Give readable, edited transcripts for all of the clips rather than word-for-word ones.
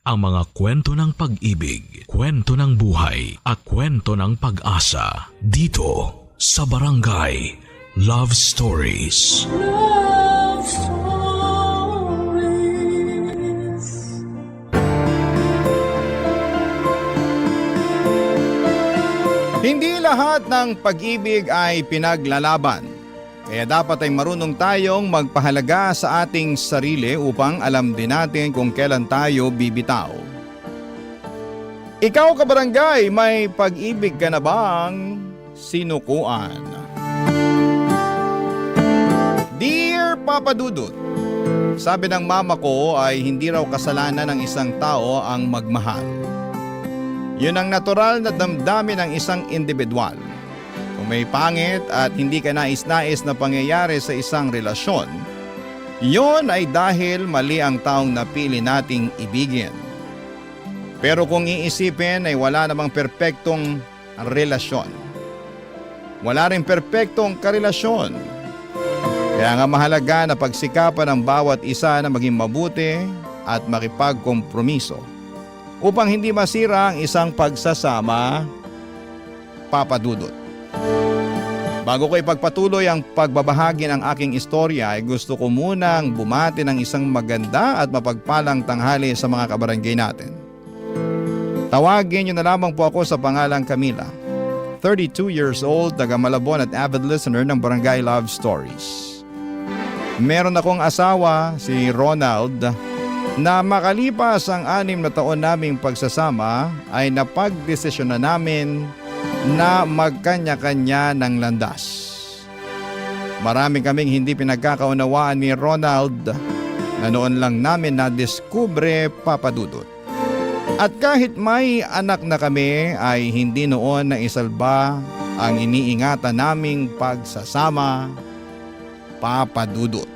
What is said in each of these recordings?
Ang mga kwento ng pag-ibig, kwento ng buhay, at kwento ng pag-asa dito sa Barangay Love Stories. Love Stories. Hindi lahat ng pag-ibig ay pinaglalaban. Kaya dapat ay marunong tayong magpahalaga sa ating sarili upang alam din natin kung kailan tayo bibitaw. Ikaw kabarangay, may pag-ibig ka na bang sinukuan? Dear Papa Dudut, sabi ng mama ko ay hindi raw kasalanan ng isang tao ang magmahal. Yun ang natural na damdamin ng isang individual. Kung may pangit at hindi ka nais-nais na pangyayari sa isang relasyon, yun ay dahil mali ang taong napili nating ibigin. Pero kung iisipin ay wala namang perpektong relasyon. Wala rin perpektong karelasyon. Kaya nga mahalaga na pagsikapan ng bawat isa na maging mabuti at makipagkompromiso upang hindi masira ang isang pagsasama, Papa Dudut. Bago ko ipagpatuloy ang pagbabahagi ng aking istorya ay gusto ko munang bumati ng isang maganda at mapagpalang tanghali sa mga kabarangay natin. Tawagin niyo na lamang po ako sa pangalang Camila, 32 years old, taga Malabon at avid listener ng Barangay Love Stories. Meron akong asawa, si Ronald, na makalipas ang 6 na taon naming pagsasama ay napagdesisyon na namin na magkanya-kanya ng landas. Marami kaming hindi pinagkakaunawaan ni Ronald na noon lang namin na-discover, Papa Dudut. At kahit may anak na kami ay hindi noon na isalba ang iniingatan naming pagsasama, Papa Dudut.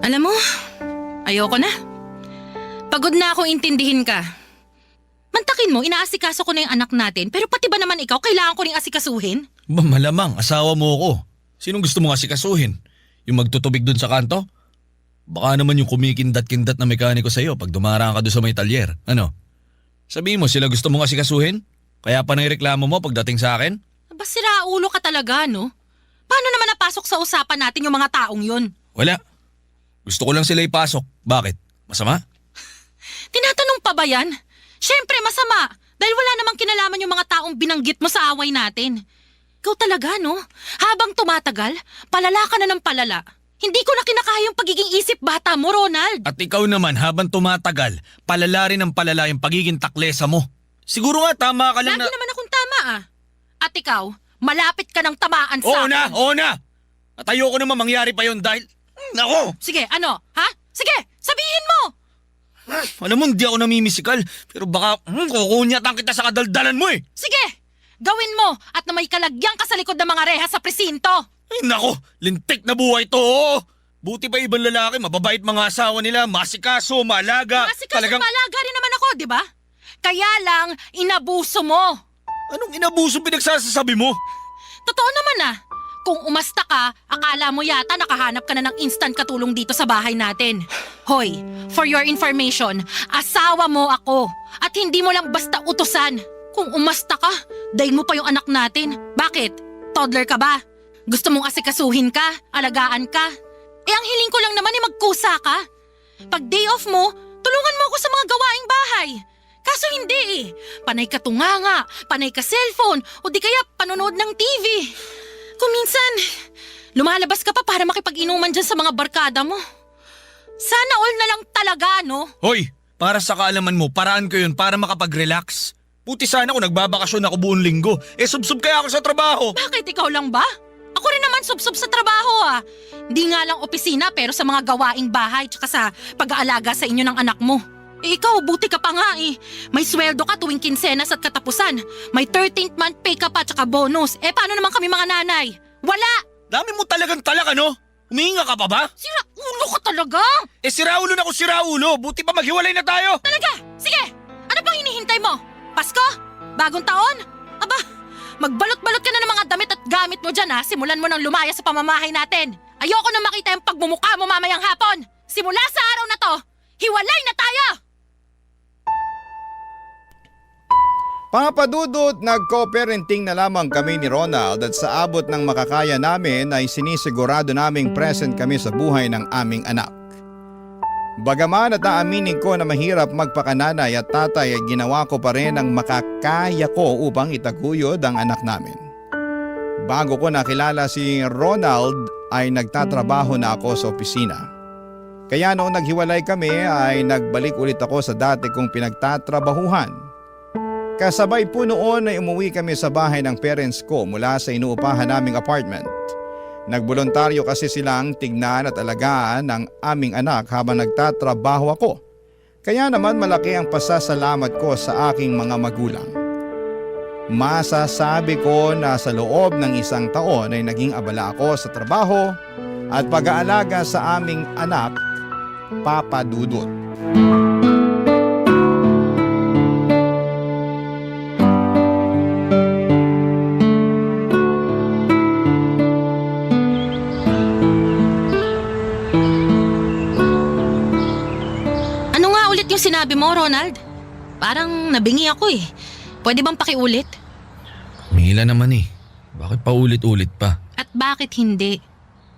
Alam mo, ayoko na. Pagod na akong intindihin ka. Mantakin mo, inaasikaso ko na yung anak natin, pero pati ba naman ikaw, kailangan ko ring asikasuhin? Ba malamang, asawa mo ako. Sinong gusto mong asikasuhin? Yung magtutubig dun sa kanto? Baka naman yung kumikindat-kindat na mekaniko sa'yo pag dumaraan ka doon sa may talyer. Ano? Sabihin mo sila gusto mong asikasuhin? Kaya pa naireklamo mo pagdating sa akin? Aba, siraulo ka talaga, no? Paano naman napasok sa usapan natin yung mga taong yun? Wala. Gusto ko lang sila ipasok. Bakit? Masama? Tinatanong pa ba yan? Siyempre, masama. Dahil wala namang kinalaman yung mga taong binanggit mo sa away natin. Ikaw talaga, no? Habang tumatagal, palala ka na ng palala. Hindi ko na kinakaya yung pagiging isip bata mo, Ronald. At ikaw naman habang tumatagal, palala rin ang palala yung pagiging taklesa mo. Siguro nga tama ka lang Lagi na... naman akong tama, ah. At ikaw, malapit ka ng tamaan sa Oo akin. na! Oo na! At ayoko naman mangyari pa yun dahil... Nako! Sige, ano? Ha? Sige, sabihin mo! Alam mo, hindi ako namimisikal. Pero baka kukunyatan kita sa kadaldalan mo eh. Sige, gawin mo at na may kalagyan ka sa likod ng mga rehas sa presinto. Ay nako, lintik na buhay to. Oo. Buti pa ibang lalaki, mababait mga asawa nila, masikaso, maalaga. Masikaso malaga rin naman ako, di ba? Kaya lang, inabuso mo. Anong inabuso pinagsasasabi mo? Totoo naman ah. Kung umasta ka, akala mo yata nakahanap ka na ng instant katulong dito sa bahay natin. Hoy, for your information, asawa mo ako. At hindi mo lang basta utusan. Kung umasta ka, daig mo pa yung anak natin. Bakit? Toddler ka ba? Gusto mong asikasuhin ka? Alagaan ka? Eh ang hiling ko lang naman ay magkusa ka. Pag day off mo, tulungan mo ako sa mga gawaing bahay. Kaso hindi eh. Panay ka tunganga, panay ka cellphone, o di kaya panonood ng TV. Kung minsan, lumalabas ka pa para makipag-inuman dyan sa mga barkada mo. Sana all na lang talaga, no? Hoy, para sa kaalaman mo, paraan ko yun para makapag-relax. Puti sana kung nagbabakasyon ako buong linggo. Eh subsub kaya ako sa trabaho. Bakit ikaw lang ba? Ako rin naman sub-sub sa trabaho ah. Hindi nga lang opisina pero sa mga gawaing bahay tsaka sa pag-aalaga sa inyo ng anak mo. Eh, ikaw, buti ka pa nga eh. May sweldo ka tuwing kinsenas at katapusan. May 13th month pay ka pa tsaka bonus. Eh, paano naman kami mga nanay? Wala! Dami mo talagang talak, ano? Humihinga ka pa ba? Sira ulo ka talaga! Eh, siraulo na ako siraulo. Buti pa maghiwalay na tayo. Talaga! Sige! Ano pang hinihintay mo? Pasko? Bagong taon? Aba, magbalot-balot ka na ng mga damit at gamit mo dyan ha. Simulan mo nang lumaya sa pamamahay natin. Ayoko na makita yung pagmumukha mo mamayang hapon. Simula sa araw na to, hiwalay na tayo! Papadudot, nag-co-parenting na lamang kami ni Ronald at sa abot ng makakaya namin ay sinisigurado naming present kami sa buhay ng aming anak. Bagaman at aaminin ko na mahirap magpakananay at tatay ay ginawa ko pa rin ang makakaya ko upang itaguyod ang anak namin. Bago ko nakilala si Ronald ay nagtatrabaho na ako sa opisina. Kaya noong naghiwalay kami ay nagbalik ulit ako sa dati kong pinagtatrabahuhan. Kasabay po noon ay umuwi kami sa bahay ng parents ko mula sa inuupahan naming apartment. Nagboluntaryo kasi silang tignan at alagaan ang aming anak habang nagtatrabaho ako. Kaya naman malaki ang pasasalamat ko sa aking mga magulang. Masasabi ko na sa loob ng 1 taon ay naging abala ako sa trabaho at pag-aalaga sa aming anak, Papa Dudut. Yung sinabi mo, Ronald? Parang nabingi ako eh. Pwede bang pakiulit? Mila naman eh. Bakit pa ulit-ulit pa? At bakit hindi?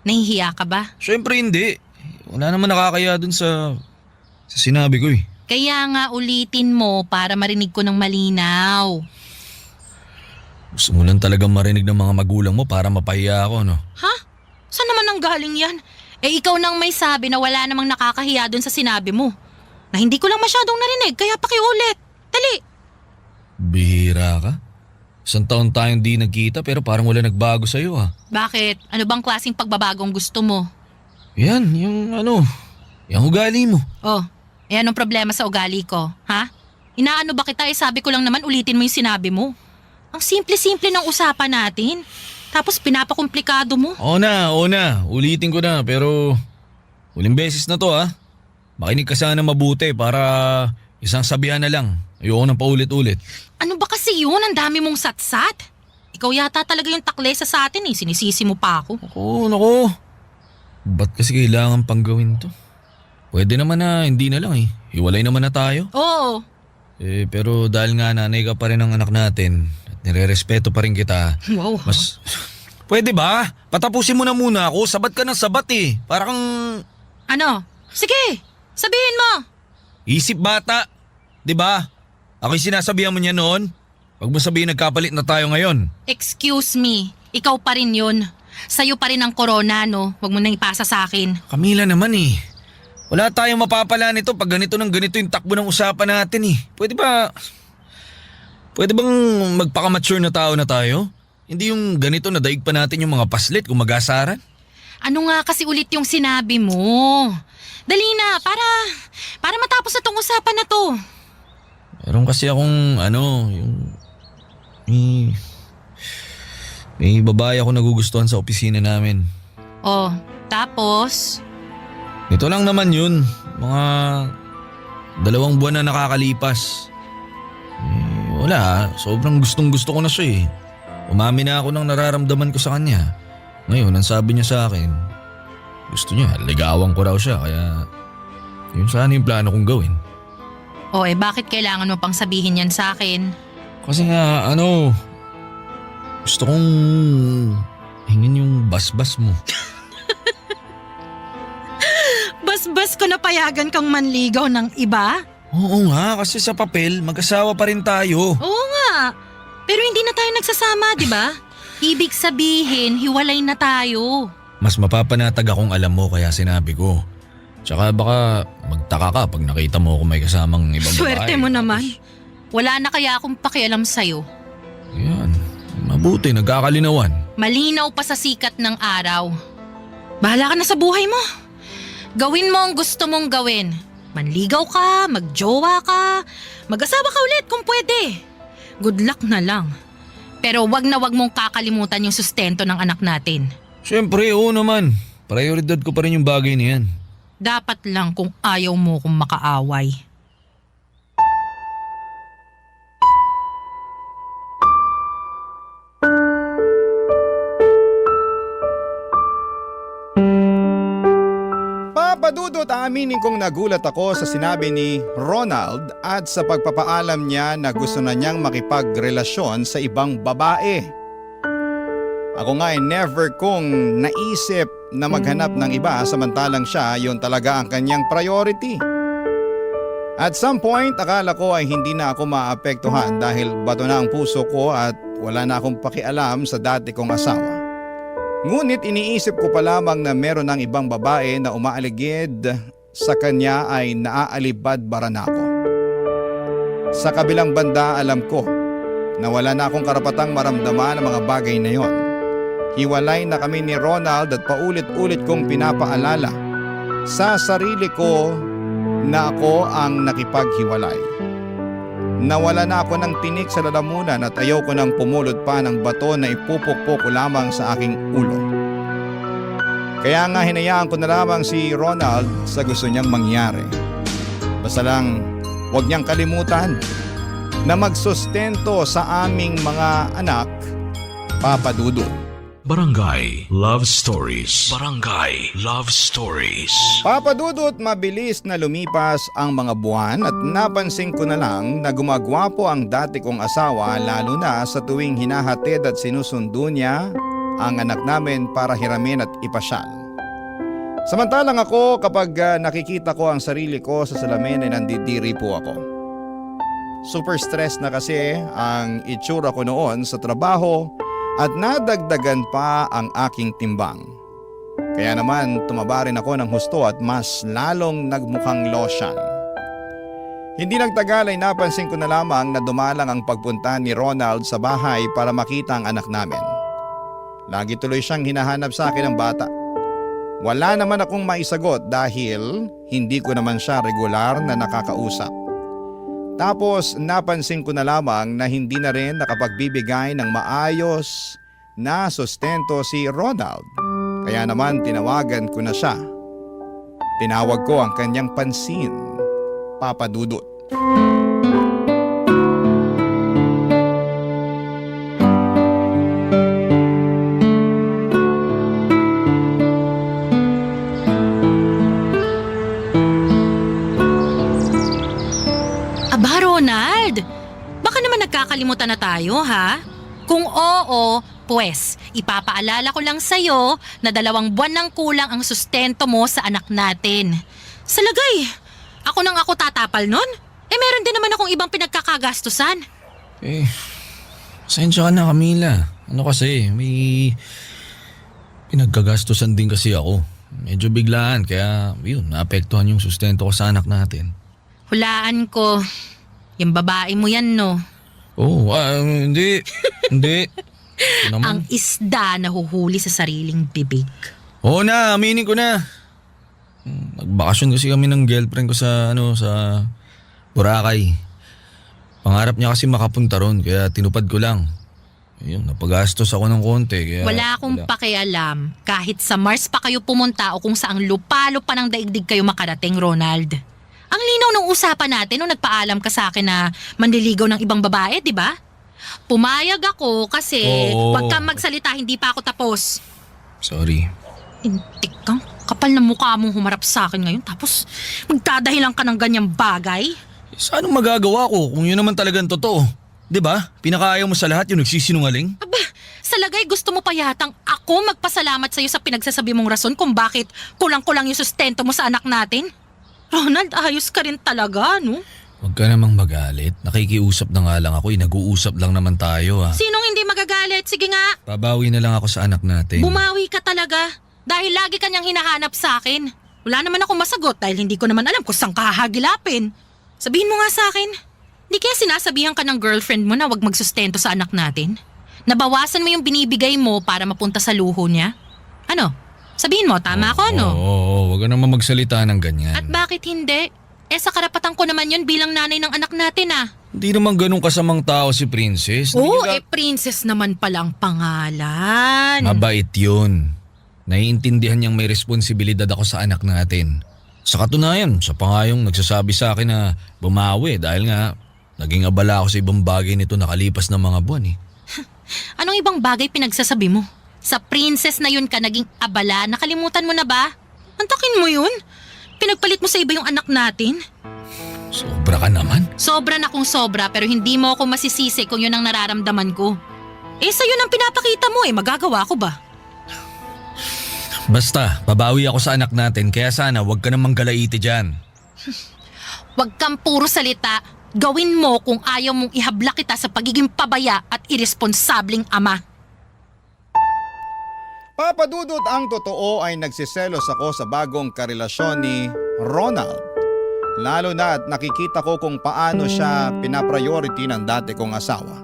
Nahihiya ka ba? Siyempre hindi. Wala naman nakakaya dun sa sinabi ko eh. Kaya nga ulitin mo para marinig ko ng malinaw. Gusto mo lang talagang marinig ng mga magulang mo para mapahiya ako, no? Ha? Saan naman ang galing yan? Eh ikaw nang may sabi na wala namang nakakahiya dun sa sinabi mo. Na hindi ko lang masyadong narinig, kaya pakiulit. Dali! Bihira ka? 1 taon tayong di nagkita pero parang wala nagbago sa'yo ah. Bakit? Ano bang klaseng pagbabagong gusto mo? Yan, yung ugali mo. Oh, eh anong problema sa ugali ko? Ha? Inaano ba kita? Sabi ko lang naman ulitin mo yung sinabi mo. Ang simple-simple ng usapan natin. Tapos pinapakomplikado mo. Oo na. Ulitin ko na pero huling beses na to ah. Makinig ka sana mabuti para isang sabihan na lang. Ayoko nang paulit-ulit. Ano ba kasi yun? Ang dami mong satsat. Ikaw yata talaga yung taklesa sa atin eh. Sinisisi mo pa ako. Naku. Ba't kasi kailangan pang gawin to? Pwede naman na hindi na lang eh. Hiwalay naman na tayo. Oo. Pero dahil nga nanay ka pa rin ng anak natin at nire-respeto pa rin kita. Wow. Mas... Pwede ba? Patapusin mo na muna ako. Sabat ka ng sabat eh. Para kang... Ano? Sige! Sabihin mo! Isip bata. 'Di ba? Ako'y sinasabihan mo niya noon. Huwag mo sabihin nagkapalit na tayo ngayon. Excuse me. Ikaw pa rin yun. Sa'yo pa rin ang corona, no? Huwag mo nang ipasa sa akin. Camila naman eh. Wala tayong mapapala nito pag ganito ng ganito yung takbo ng usapan natin eh. Pwede bang magpaka-mature na tao na tayo? Hindi yung ganito na daig pa natin yung mga paslit kung mag-asaran? Ano nga kasi ulit yung sinabi mo? Dali na, para matapos na tong usapan na to. Meron kasi akong may babae ako nagugustuhan sa opisina namin. Oh, tapos? Ito lang naman yun. Mga 2 buwan na nakakalipas. Wala, sobrang gustong gusto ko na siya eh. Umamin na ako ng nararamdaman ko sa kanya. Ngayon, ang sabi niya sa akin, gusto niya, ligawan ko raw siya kaya yun sana yung plano kong gawin. Oh, bakit kailangan mo pang sabihin yan sa akin? Kasi nga, gusto kong hingin yung basbas mo. Basbas ko na payagan kang manligaw ng iba? Oo nga, kasi sa papel, mag-asawa pa rin tayo. Oo nga, pero hindi na tayo nagsasama, di ba? Ibig sabihin, hiwalay na tayo. Mas mapapanatag akong alam mo kaya sinabi ko. Tsaka baka magtaka ka pag nakita mo kung may kasamang ibang babae. Swerte mo naman. Wala na kaya akong pakialam sa'yo. Yan, mabuti, nagkakalinawan. Malinaw pa sa sikat ng araw. Bahala ka na sa buhay mo. Gawin mo ang gusto mong gawin. Manligaw ka, magjowa ka, mag-asawa ka ulit kung pwede. Good luck na lang. Pero wag na wag mong kakalimutan yung sustento ng anak natin. Siyempre, oo naman. Prioridad ko pa rin yung bagay na yan. Dapat lang kung ayaw mo kung makaaway. Papadudot, aminin kong nagulat ako sa sinabi ni Ronald at sa pagpapaalam niya na gusto na niyang makipagrelasyon sa ibang babae. Ako nga ay never kong naisip na maghanap ng iba samantalang siya yon talaga ang kanyang priority. At some point akala ko ay hindi na ako maapektuhan dahil bato na ang puso ko at wala na akong pakialam sa dati kong asawa. Ngunit iniisip ko pa lamang na meron ng ibang babae na umaaligid sa kanya ay naaalibad-bara na ako. Sa kabilang banda alam ko na wala na akong karapatang maramdaman ang mga bagay na yon. Hiwalay na kami ni Ronald at paulit-ulit kong pinapaalala sa sarili ko na ako ang nakipaghiwalay. Nawala na ako ng tinik sa lalamunan at ayaw ko nang pumulot pa ng bato na ipupukpok ko lamang sa aking ulo. Kaya nga hinayaan ko na lamang si Ronald sa gusto niyang mangyari. Basta lang huwag niyang kalimutan na magsustento sa aming mga anak, Papa Dudut. Barangay Love Stories. Barangay Love Stories. Papa Dudut, mabilis na lumipas ang mga buwan at napansin ko na lang na gumagwapo ang dati kong asawa lalo na sa tuwing hinahatid at sinusundo niya ang anak namin para hiramin at ipasyal. Samantalang ako kapag nakikita ko ang sarili ko sa salamin ay nandidiri po ako. Super stress na kasi ang itsura ko noon sa trabaho at nadagdagan pa ang aking timbang. Kaya naman tumaba rin ako ng husto at mas lalong nagmukhang lotion. Hindi nagtagal ay napansin ko na lamang na dumalang ang pagpunta ni Ronald sa bahay para makita ang anak namin. Lagi tuloy siyang hinahanap sa akin ng bata. Wala naman akong maisagot dahil hindi ko naman siya regular na nakakausap. Tapos napansin ko na lamang na hindi na rin nakapagbibigay ng maayos na sustento si Ronald. Kaya naman tinawagan ko na siya. Tinawag ko ang kanyang pansin, Papa Dudut. Aba, Ronald! Baka naman nagkakalimutan na tayo, ha? Kung oo, pues, ipapaalala ko lang sa'yo na 2 buwan ng kulang ang sustento mo sa anak natin. Sa lagay, ako tatapal nun? Meron din naman akong ibang pinagkakagastusan. Pasensya ka na, Camila. Ano kasi, may pinagkagastusan din kasi ako. Medyo biglaan, kaya yun, naapektuhan yung sustento ko sa anak natin. Hulaan ko, yung babae mo yan, no? Oh, hindi. Hindi. Ito naman. Ang isda na huhuli sa sariling bibig. Oo na, aminin ko na. Nagbakasyon kasi kami ng girlfriend ko sa Boracay. Pangarap niya kasi makapunta ron, kaya tinupad ko lang. Ayun, napagastos ako ng konti. Kaya Wala akong pakialam kahit sa Mars pa kayo pumunta o kung saang lupalo pa ng daigdig kayo makarating, Ronald. Ang linaw ng usapan natin nung nagpaalam ka sa akin na manliligaw ng ibang babae, di ba? Pumayag ako kasi wag kang magsalita, hindi pa ako tapos. Sorry. Intik kang kapal na mukha mong humarap sa akin ngayon tapos magdadahilan ka ng ganyang bagay. Saan magagawa ko kung yun naman talagang totoo? Di ba? Pinakaayaw mo sa lahat yung nagsisinungaling? Aba, sa lagay gusto mo pa yatang ako magpasalamat sa'yo sa pinagsasabi mong rason kung bakit kulang-kulang yung sustento mo sa anak natin? Ronald, ayos ka rin talaga, no? Huwag ka namang magalit. Nakikiusap na nga lang ako. Nag-uusap lang naman tayo, ha. Sinong hindi magagalit? Sige nga, Babawi na lang ako sa anak natin. bumawi ka talaga. Dahil lagi kanyang hinahanap sa akin. Wala naman ako masagot dahil hindi ko naman alam kung saan ka hahagilapin. Sabihin mo nga sa akin, di kaya sinasabihan ka ng girlfriend mo na wag magsustento sa anak natin? Nabawasan mo yung binibigay mo para mapunta sa luho niya? Ano? Sabihin mo, tama ako, no? Oo, huwag ka naman magsalita ng ganyan. At bakit hindi? Sa karapatan ko naman yun bilang nanay ng anak natin ah. Hindi naman ganun kasamang tao si Princess. Oo, Hindi princess naman palang pangalan. Mabait yun. Naiintindihan niyang may responsibilidad ako sa anak natin. Sa katunayan, siya pa nga yung nagsasabi sa akin na bumawi dahil nga naging abala ako sa ibang bagay nito nakalipas ng mga buwan eh. Anong ibang bagay pinagsasabi mo? Sa princess na yun ka naging abala, nakalimutan mo na ba? Antakin mo yun? Pinagpalit mo sa iba yung anak natin? Sobra ka naman. Sobra na kung sobra pero hindi mo ako masisisi kung yun ang nararamdaman ko. Sa'yo nang pinapakita mo magagawa ko ba? Basta, babawi ako sa anak natin kaya sana wag ka namang galaiti dyan. Huwag kang puro salita. Gawin mo kung ayaw mong ihabla kita sa pagiging pabaya at irresponsabling ama. Papa Dudut, ang totoo ay nagsiselos ako sa bagong karelasyon ni Ronald. Lalo na at nakikita ko kung paano siya pinapriority ng dati kong asawa.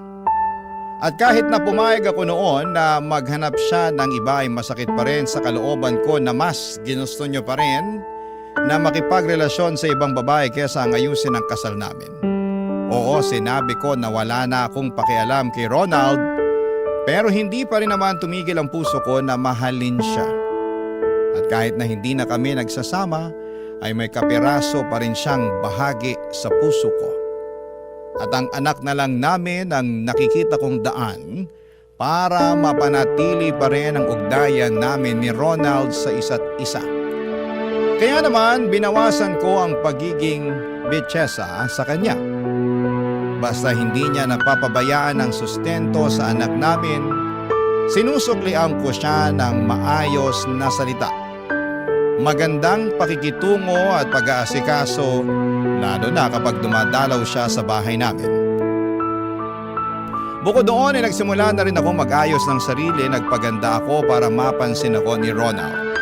At kahit na pumayag ako noon na maghanap siya ng iba ay masakit pa rin sa kalooban ko na mas ginusto niyo pa rin na makipagrelasyon sa ibang babae kaysa ang ayusin ang kasal namin. Oo, sinabi ko na wala na akong pakialam kay Ronald pero hindi pa rin naman tumigil ang puso ko na mahalin siya. At kahit na hindi na kami nagsasama ay may kapiraso pa rin siyang bahagi sa puso ko. At ang anak na lang namin ang nakikita kong daan para mapanatili pa rin ang ugnayan namin ni Ronald sa isa't isa. Kaya naman binawasan ko ang pagiging bitsesa sa kanya. Basta hindi niya napapabayaan ang sustento sa anak namin, sinusuklian ko siya ng maayos na salita. Magandang pakikitungo at pag-aasikaso, lalo na kapag dumadalaw siya sa bahay namin. Bukod doon ay nagsimula na rin ako mag-ayos ng sarili, nagpaganda ako para mapansin ako ni Ronald.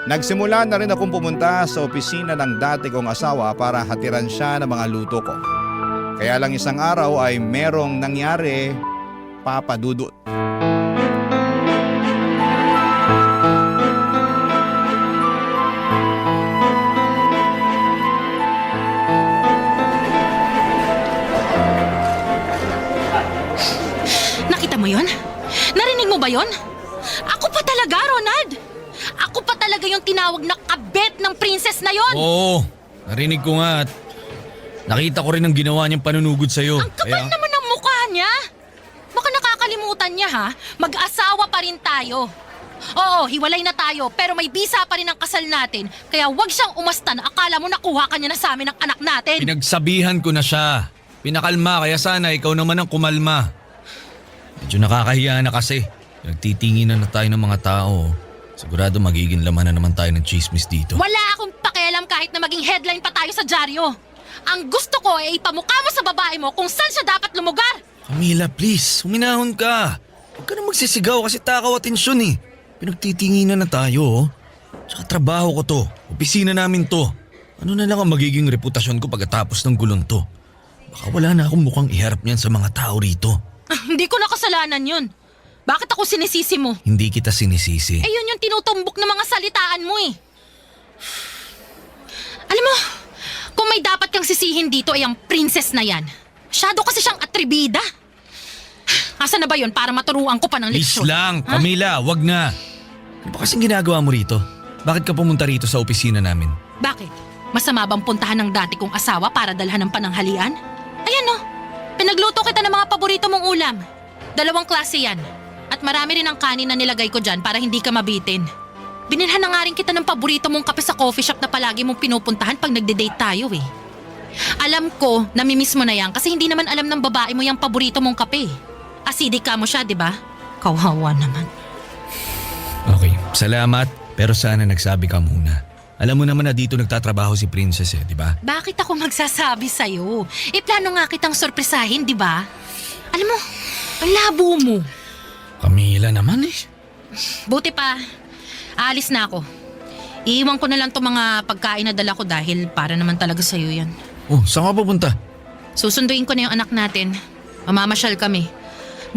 Nagsimula na rin akong pumunta sa opisina ng dati kong asawa para hatiran siya ng mga luto ko. Kaya lang isang araw ay merong nangyari, Papa Dudut. Nakita mo yon? Narinig mo ba yon? Ako pa talaga, Ronald! Ako pa talaga yung tinawag na kabet ng princess na yon! Oo, narinig ko nga at nakita ko rin ang ginawa niyang panunugod sa'yo. Ang kapal naman ng mukha niya! Baka nakakalimutan niya ha, mag-asawa pa rin tayo. Oo, hiwalay na tayo pero may bisa pa rin ang kasal natin kaya wag siyang umasta na akala mo nakuha ka niya na sa amin ng anak natin. Pinagsabihan ko na siya. Pinakalma kaya sana ikaw naman ang kumalma. Medyo nakakahiya na kasi. Nagtitinginan na tayo ng mga tao. Sigurado magiging laman na naman tayo ng chismis dito. Wala akong pakialam kahit na maging headline pa tayo sa dyaryo. Ang gusto ko ay ipamukha mo sa babae mo kung saan siya dapat lumugar. Camila, please. Huminahon ka. Huwag ka na magsisigaw kasi takaw atensyon eh. Pinagtitinginan na tayo oh. Tsaka trabaho ko to. Opisina namin to. Ano na lang ang magiging reputasyon ko pagkatapos ng gulong to? Baka wala na akong mukhang iharap niyan sa mga tao rito. Hindi ko na kasalanan yun. Bakit ako sinisisi mo? Hindi kita sinisisi. Yun yung tinutumbok ng mga salitaan mo eh. Alam mo, kung may dapat kang sisihin dito ay ang princess na yan. Masyado kasi siyang atribida. Asan na ba yun para maturuan ko pa ng Please leksyon? lang, Ha? Camila, wag na. Ano ba kasing ginagawa mo rito? Bakit ka pumunta rito sa opisina namin? Bakit? Masama bang puntahan ng dati kong asawa para dalhan ng pananghalian? Ayan no, pinagluto kita ng mga paborito mong ulam. 2 klase yan. At marami rin ang kanin na nilagay ko dyan para hindi ka mabitin. Binilhan na nga rin kita ng paborito mong kape sa coffee shop na palagi mong pinupuntahan pag nagde-date tayo eh. Alam ko, namimiss mo na yan kasi hindi naman alam ng babae mo yung paborito mong kape. Acidic ka mo siya, di ba? Kawawa naman. Okay, salamat. Pero sana nagsabi ka muna. Alam mo naman na dito nagtatrabaho si Princess di ba? Bakit ako magsasabi sa'yo? Plano nga kitang sorpresahin, di ba? Alam mo, ang labo mo. Camila naman eh. Buti pa, aalis na ako. Iiwan ko na lang itong mga pagkain na dala ko dahil para naman talaga sa'yo yan. Oh, saan ka pupunta? Susunduin ko na yung anak natin. Mamamasyal kami.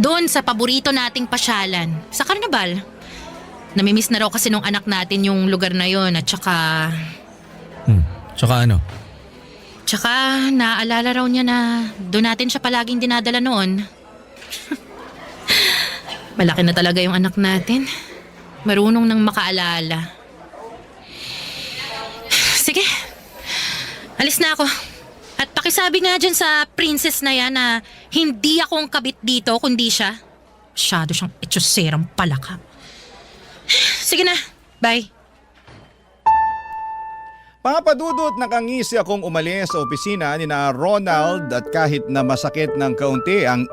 Doon sa paborito nating pasyalan. Sa Carnival. Namimiss na raw kasi nung anak natin yung lugar na yon at saka... Tsaka ano? Tsaka naaalala raw niya na doon natin siya palaging dinadala noon. Malaki na talaga yung anak natin. Marunong nang makaalala. Sige, alis na ako. At pakisabi nga dyan sa princess na yan na hindi ako ang kabit dito kundi siya. Masyado siyang etyoserang palaka. Sige na, bye. Papadudot nakangisi akong umalis sa opisina ni na Ronald at kahit na masakit ng kaunti ang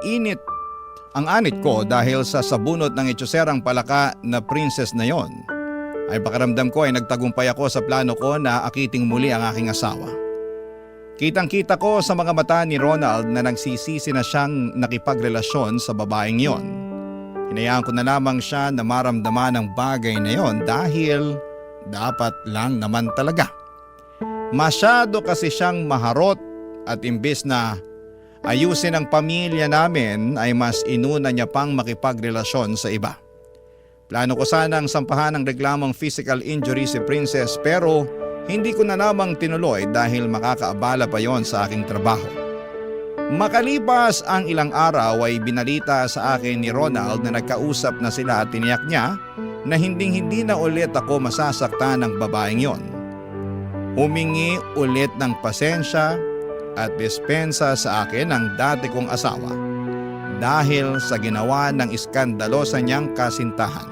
anit ko dahil sa sabunot ng etyoserang palaka na princess na yon, ay pakiramdam ko ay nagtagumpay ako sa plano ko na akiting muli ang aking asawa. Kitang-kita ko sa mga mata ni Ronald na nagsisisi na siyang nakipagrelasyon sa babaeng yon. Hinayaan ko na lamang siya na maramdaman ang bagay na yon dahil dapat lang naman talaga. Masyado kasi siyang maharot at imbes na ayusin ang pamilya namin ay mas inuna niya pang makipagrelasyon sa iba. Plano ko sanang sampahan ng reklamong physical injury si Princess pero hindi ko na lamang tinuloy dahil makakaabala pa yon sa aking trabaho. Makalipas ang ilang araw ay binalita sa akin ni Ronald na nagkausap na sila at tiniyak niya na hindi na ulit ako masasaktan ng babaeng yon. Humingi ulit ng pasensya at dispensa sa akin ang dati kong asawa dahil sa ginawa ng iskandalosa niyang kasintahan.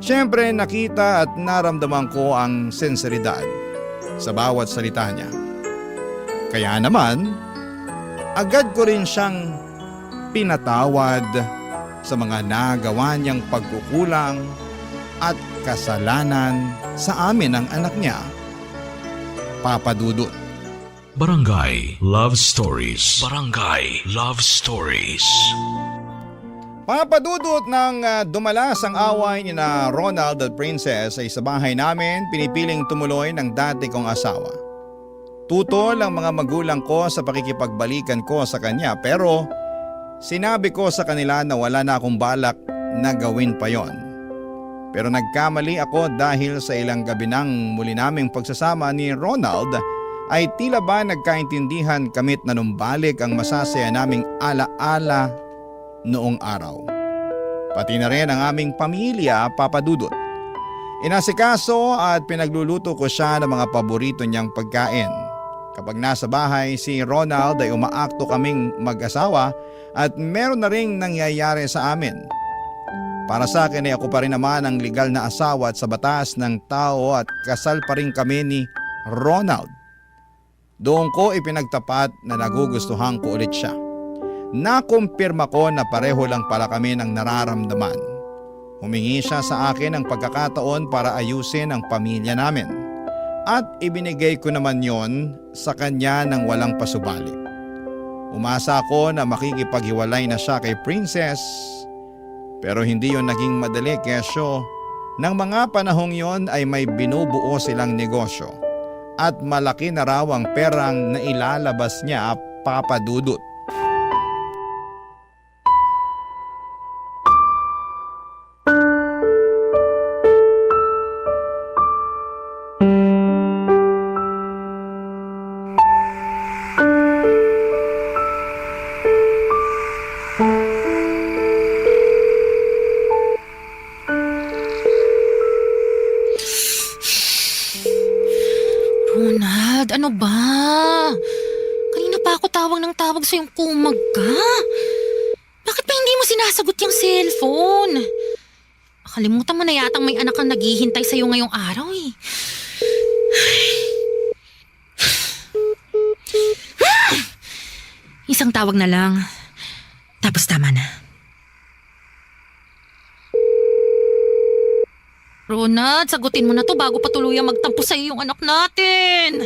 Siyempre nakita at naramdaman ko ang sinseridad sa bawat salita niya. Kaya naman, agad ko rin siyang pinatawad sa mga nagawa niyang pagkukulang at kasalanan sa amin ng anak niya, Papa Dudut. Barangay Love Stories. Barangay Love Stories. Papadudot ng dumalas ang away ni na Ronald at Princess ay sa bahay namin pinipiling tumuloy ng dati kong asawa. Tutol ang mga magulang ko sa pakikipagbalikan ko sa kanya pero sinabi ko sa kanila na wala na akong balak na gawin pa yon. Pero nagkamali ako dahil sa ilang gabi ng muli naming pagsasama ni Ronald ay tila ba nagkaintindihan kamit na numbalik ang masasaya naming alaala noong araw. Pati na rin ang aming pamilya, Papa Dudut. Inasikaso at pinagluluto ko siya ng mga paborito niyang pagkain. Kapag nasa bahay si Ronald ay umaakto kaming mag-asawa at meron na ring nangyayari sa amin. Para sa akin ay ako pa rin naman ang legal na asawa at sa batas ng tao at kasal pa rin kami ni Ronald. Doon ko ipinagtapat na nagugustuhan ko ulit siya. Nakumpirma ko na pareho lang pala kami ng nararamdaman. Humingi siya sa akin ng pagkakataon para ayusin ang pamilya namin. At ibinigay ko naman yon sa kanya ng walang pasubali. Umasa ako na makikipaghiwalay na siya kay Princess. Pero hindi yon naging madali kesyo nang mga panahong yon ay may binubuo silang negosyo. At malaki na raw ang perang na ilalabas niya, Papa Dudut. Ronald, ano ba? Kanina pa ako tawag ng tawag sa yung kumag ka. Bakit pa hindi mo sinasagot yung cellphone? Kalimutan mo na yatang may anak kang naghihintay sa'yo ngayong araw eh. Isang tawag na lang. Tapos tama na. Ronald, sagutin mo na to bago pa tuluyang magtampo sa'yo yung anak natin.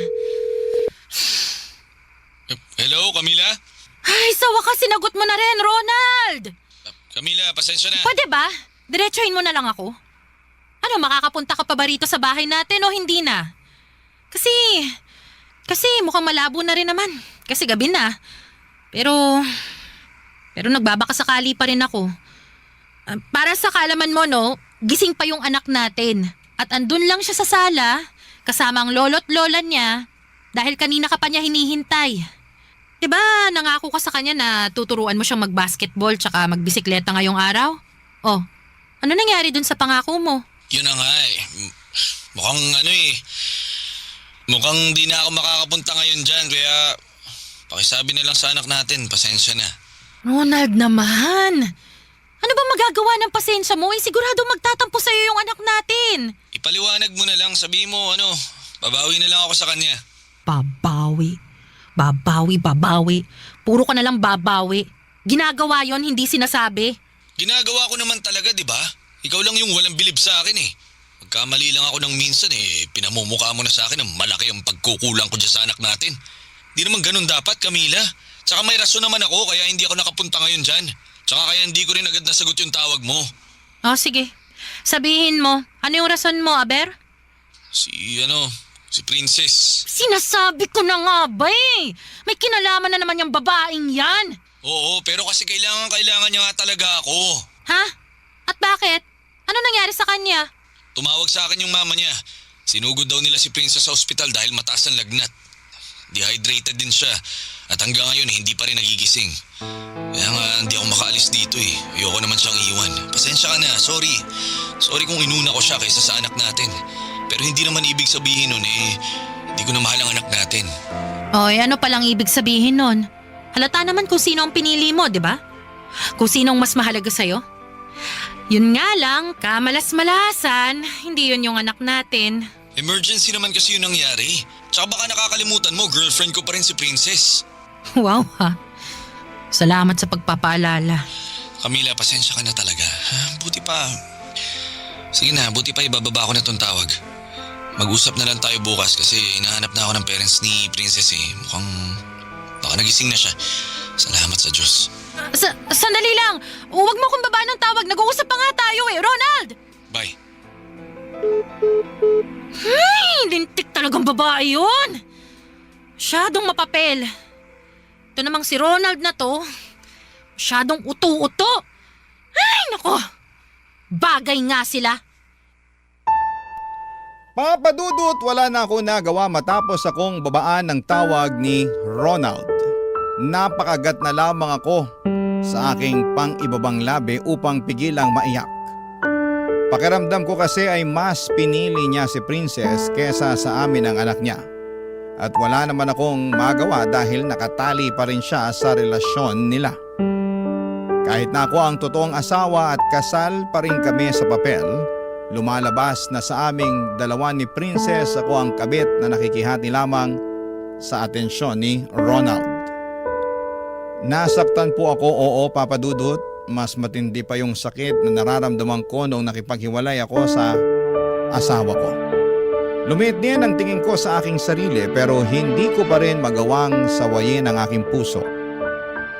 Hello, Camila? Ay, sa wakas sinagot mo na rin, Ronald! Camila, pasensya na. Pwede ba? Diretsuhin mo na lang ako. Ano, makakapunta ka pa ba rito sa bahay natin o hindi na? Kasi mukhang malabo na rin naman. Kasi gabi na. Pero nagbabaka sakali pa rin ako. Para sa kaalaman mo, no, gising pa yung anak natin. At andun lang siya sa sala, kasama ang lolo't lola niya, Dahil kanina ka pa niya hinihintay. Diba nangako ka sa kanya na tuturuan mo siyang mag-basketball tsaka magbisikleta ngayong araw? Oh, ano nangyari dun sa pangako mo? Yun na nga eh. Mukhang di na ako makakapunta ngayon dyan, kaya pakisabi na lang sa anak natin, pasensya na. Ronald naman! Ano ba magagawa ng pasensya mo? Sigurado magtatampo sa'yo yung anak natin. Ipaliwanag mo na lang, sabi mo babawi na lang ako sa kanya. Babawi. Puro ka na lang babawi. Ginagawa yon, hindi sinasabi. Ginagawa ko naman talaga, di ba? Ikaw lang yung walang bilib sa akin eh. Magkamali lang ako ng minsan pinamumukha mo na sa akin na malaki ang pagkukulang ko dyan sa anak natin. Di naman ganun dapat, Camila. Tsaka may rason naman ako kaya hindi ako nakapunta ngayon dyan. Tsaka kaya hindi ko rin agad nasagot yung tawag mo. Oh, sige. Sabihin mo, ano yung rason mo, Aber? Si Princess. Sinasabi ko na nga ba eh. May kinalaman na naman yung babaeng yan. Oo, pero kasi kailangan niya nga talaga ako. Ha? At bakit? Ano nangyari sa kanya? Tumawag sa akin yung mama niya. Sinugod daw nila si Princess sa ospital dahil mataas ang lagnat. Dehydrated din siya. At hanggang ngayon hindi pa rin nagigising. Kaya nga hindi ako makaalis dito eh. Ayoko naman siyang iwan. Pasensya ka na, sorry. Sorry kung inuna ko siya kaysa sa anak natin. Pero hindi naman ibig sabihin nun hindi ko na mahal ang anak natin. Oy, ano palang ibig sabihin nun? Halata naman kung sino ang pinili mo, di ba? Kung sinong mas mahalaga sa'yo. Yun nga lang, kamalas-malasan, hindi yun yung anak natin. Emergency naman kasi yun nangyari. Tsaka baka nakakalimutan mo, girlfriend ko pa rin si Princess. Wow ha. Salamat sa pagpapaalala. Camila, pasensya ka na talaga. Sige na, buti pa ibababa ko na tong tawag. Mag-usap na lang tayo bukas kasi hinahanap na ako ng parents ni Princess eh. Mukhang baka nagising na siya. Salamat sa Diyos. Sandali lang! Huwag mo kong baba ng tawag. Nag-uusap pa nga tayo eh. Ronald! Bye. Lintik talagang babae yun. Masyadong mapapel. Ito namang si Ronald na to. Masyadong uto-uto. Ay, nako. Bagay nga sila. Papa Dudut, wala na ako nagawa matapos akong babaan ng tawag ni Ronald. Napakagat na lamang ako sa aking pang-ibabang labi upang pigilang maiyak. Pakiramdam ko kasi ay mas pinili niya si Princess kesa sa amin ang anak niya. At wala naman akong magawa dahil nakatali pa rin siya sa relasyon nila. Kahit na ako ang totoong asawa at kasal pa rin kami sa papel, lumalabas na sa aming dalawa ni Princess ako ang kabit na nakikihati lamang sa atensyon ni Ronald. Nasaktan po ako, oo Papa Dudut. Mas matindi pa yung sakit na nararamdaman ko nung nakipaghiwalay ako sa asawa ko. Lumit din ang tingin ko sa aking sarili pero hindi ko pa rin magawang sawayin ang aking puso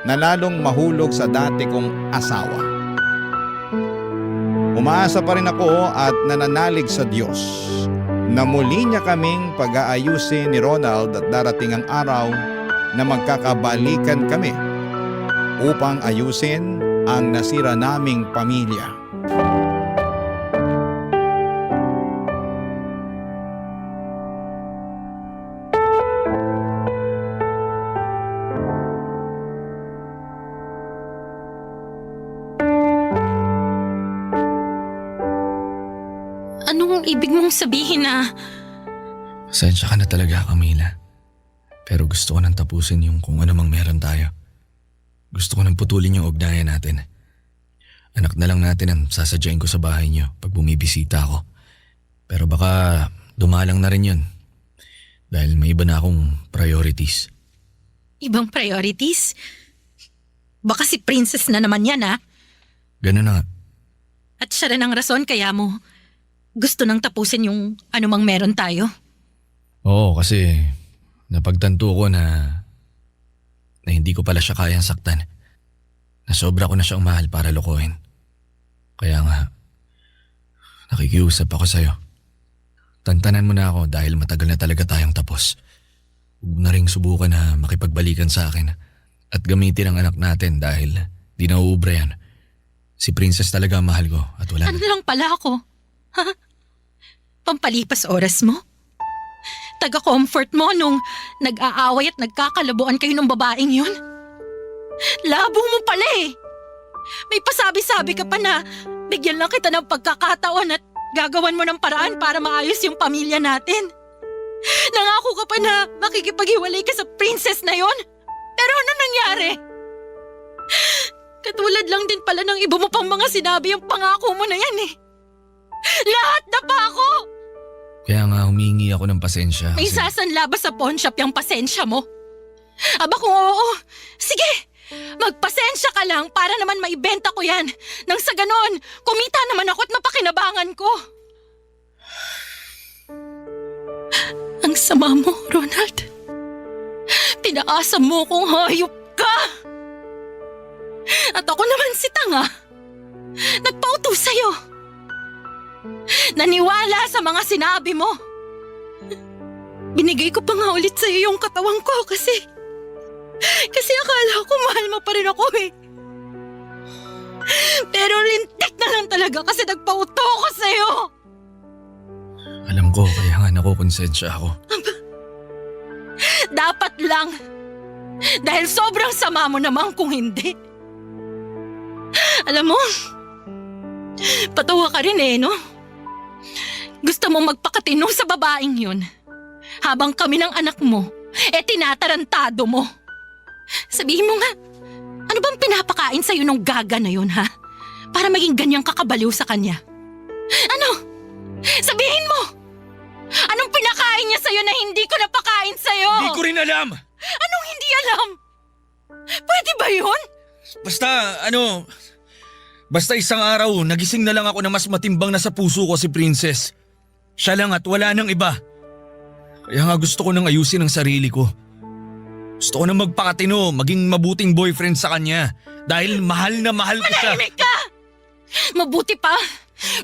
na lalong mahulog sa dati kong asawa. Umaasa pa rin ako at nananalig sa Diyos na muli niya kaming pag-aayusin ni Ronald at darating ang araw na magkakabalikan kami upang ayusin ang nasira naming pamilya. Anong ibig mong sabihin na... Pasensya ka na talaga, Camila. Pero gusto ko nang tapusin yung kung ano mang meron tayo. Gusto ko nang putulin yung ugnayan natin. Anak na lang natin ang sasadyain ko sa bahay niyo pag bumibisita ako. Pero baka dumalang na rin yun. Dahil may iba na akong priorities. Ibang priorities? Baka si Princess na naman yan ha? Ganun na nga. At siya rin ang rason kaya mo gusto nang tapusin yung anumang meron tayo? Oo, kasi napagtanto ko na hindi ko pala siya kayang saktan. Na sobra ko na siyang mahal para lokohin. Kaya nga, nakikiusap ako sa'yo. Tantanan mo na ako dahil matagal na talaga tayong tapos. Huwag na rin subukan na makipagbalikan sa akin at gamitin ang anak natin dahil di nauubra yan. Si Princess talaga ang mahal ko at wala Ano lang pala ako? Ha? Pampalipas oras mo? taga-comfort mo nung nag-aaway at nagkakalabuan kayo ng babaeng yun? Labo mo pala eh. May pasabi-sabi ka pa na bigyan lang kita ng pagkakataon at gagawan mo ng paraan para maayos yung pamilya natin. Nangako ka pa na makikipaghiwalay ka sa princess na yon. Pero ano nangyari? Katulad lang din pala ng iba mo pang mga sinabi yung pangako mo na yan eh. Lahat na pa ako! Kaya nga humingi ako ng pasensya. May sasanla ba sa pawn shop yung pasensya mo? Aba kung oo, sige! Magpasensya ka lang para naman maibenta ko yan. Nang sa ganon, kumita naman ako at mapakinabangan ko. Ang sama mo, Ronald. Pinaasa mo kong hayop ka. At ako naman si tanga. Nagpauto sa'yo. Naniwala sa mga sinabi mo. Binigay ko pa nga ulit sa'yo yung katawang ko kasi akala ko mahal mo pa rin ako eh. Pero rintik na lang talaga kasi nagpauto ko sa'yo. Alam ko, kaya nga nakukonsensya ako. Dapat lang. Dahil sobrang sama mo naman kung hindi. Alam mo, patawa ka rin eh, no? Gusto mo magpakatino sa babaeng yun. Habang kami ng anak mo, tinatarantado mo. Sabihin mo nga, ano bang pinapakain sa'yo nung gaga na yun, ha? Para maging ganyang kakabaliw sa kanya. Ano? Sabihin mo! Anong pinakain niya sa'yo na hindi ko napakain sa'yo? Hindi ko rin alam! Anong hindi alam? Pwede ba yun? Basta isang araw, nagising na lang ako na mas matimbang na sa puso ko si Princess. Siya lang at wala nang iba. Kaya nga gusto ko nang ayusin ang sarili ko. Gusto ko nang magpakatino, maging mabuting boyfriend sa kanya. Dahil mahal na mahal ko siya. Manahimik ka! Mabuti pa,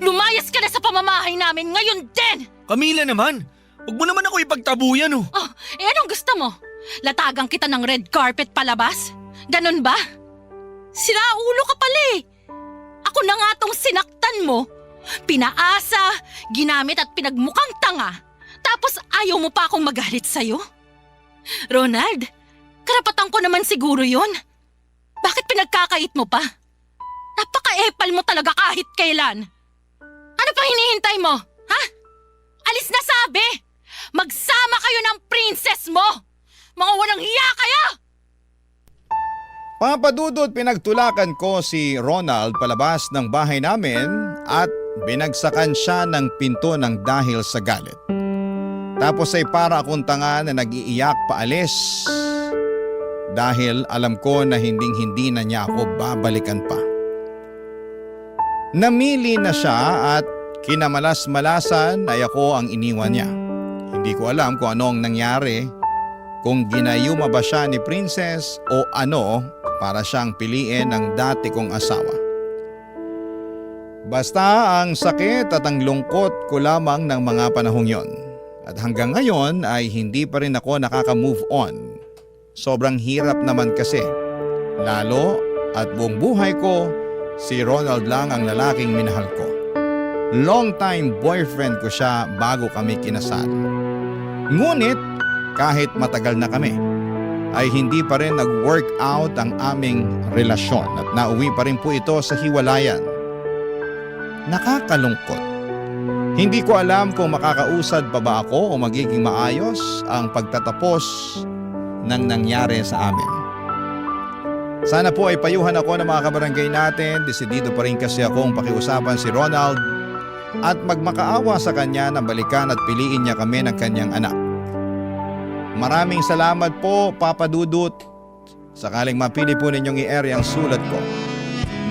lumayas ka na sa pamamahay namin ngayon din! Camila naman, huwag mo naman ako ipagtabuyan oh. Oh, anong gusto mo? Latagang kita ng red carpet palabas? Ganon ba? Siraulo ka pala eh. Ako na nga tong sinaktan mo. Pinaasa, ginamit at pinagmukhang tanga. Tapos ayaw mo pa akong magalit sa'yo? Ronald, karapatan ko naman siguro yon. Bakit pinagkakait mo pa? Napaka-epal mo talaga kahit kailan. Ano pang hinihintay mo? Ha? Alis na sabi! Magsama kayo ng princess mo! Mga walang hiya kayo! Papadudot, pinagtulakan ko si Ronald palabas ng bahay namin at binagsakan siya ng pinto ng dahil sa galit. Tapos ay para akong tanga na nag-iiyak paalis dahil alam ko na hinding-hindi na niya ako babalikan pa. Namili na siya at kinamalas-malasan ay ako ang iniwan niya. Hindi ko alam kung ano ang nangyari, kung ginayuma ba siya ni Princess o ano para siyang piliin ng dati kong asawa. Basta ang sakit at ang lungkot ko lamang ng mga panahong yon. At hanggang ngayon ay hindi pa rin ako nakaka-move on. Sobrang hirap naman kasi. Lalo at buong buhay ko, si Ronald lang ang lalaking minahal ko. Long time boyfriend ko siya bago kami kinasal. Ngunit kahit matagal na kami, ay hindi pa rin nag-work out ang aming relasyon at nauwi pa rin po ito sa hiwalayan. Nakakalungkot. Hindi ko alam kung makakausad pa ba ako o magiging maayos ang pagtatapos ng nangyari sa amin. Sana po ay payuhan ako ng mga kabarangay natin. Desidido pa rin kasi akong pakiusapan si Ronald at magmakaawa sa kanya na balikan at piliin niya kami ng kanyang anak. Maraming salamat po, Papa Dudut. Sakaling mapili po ninyong i-area ang sulat ko.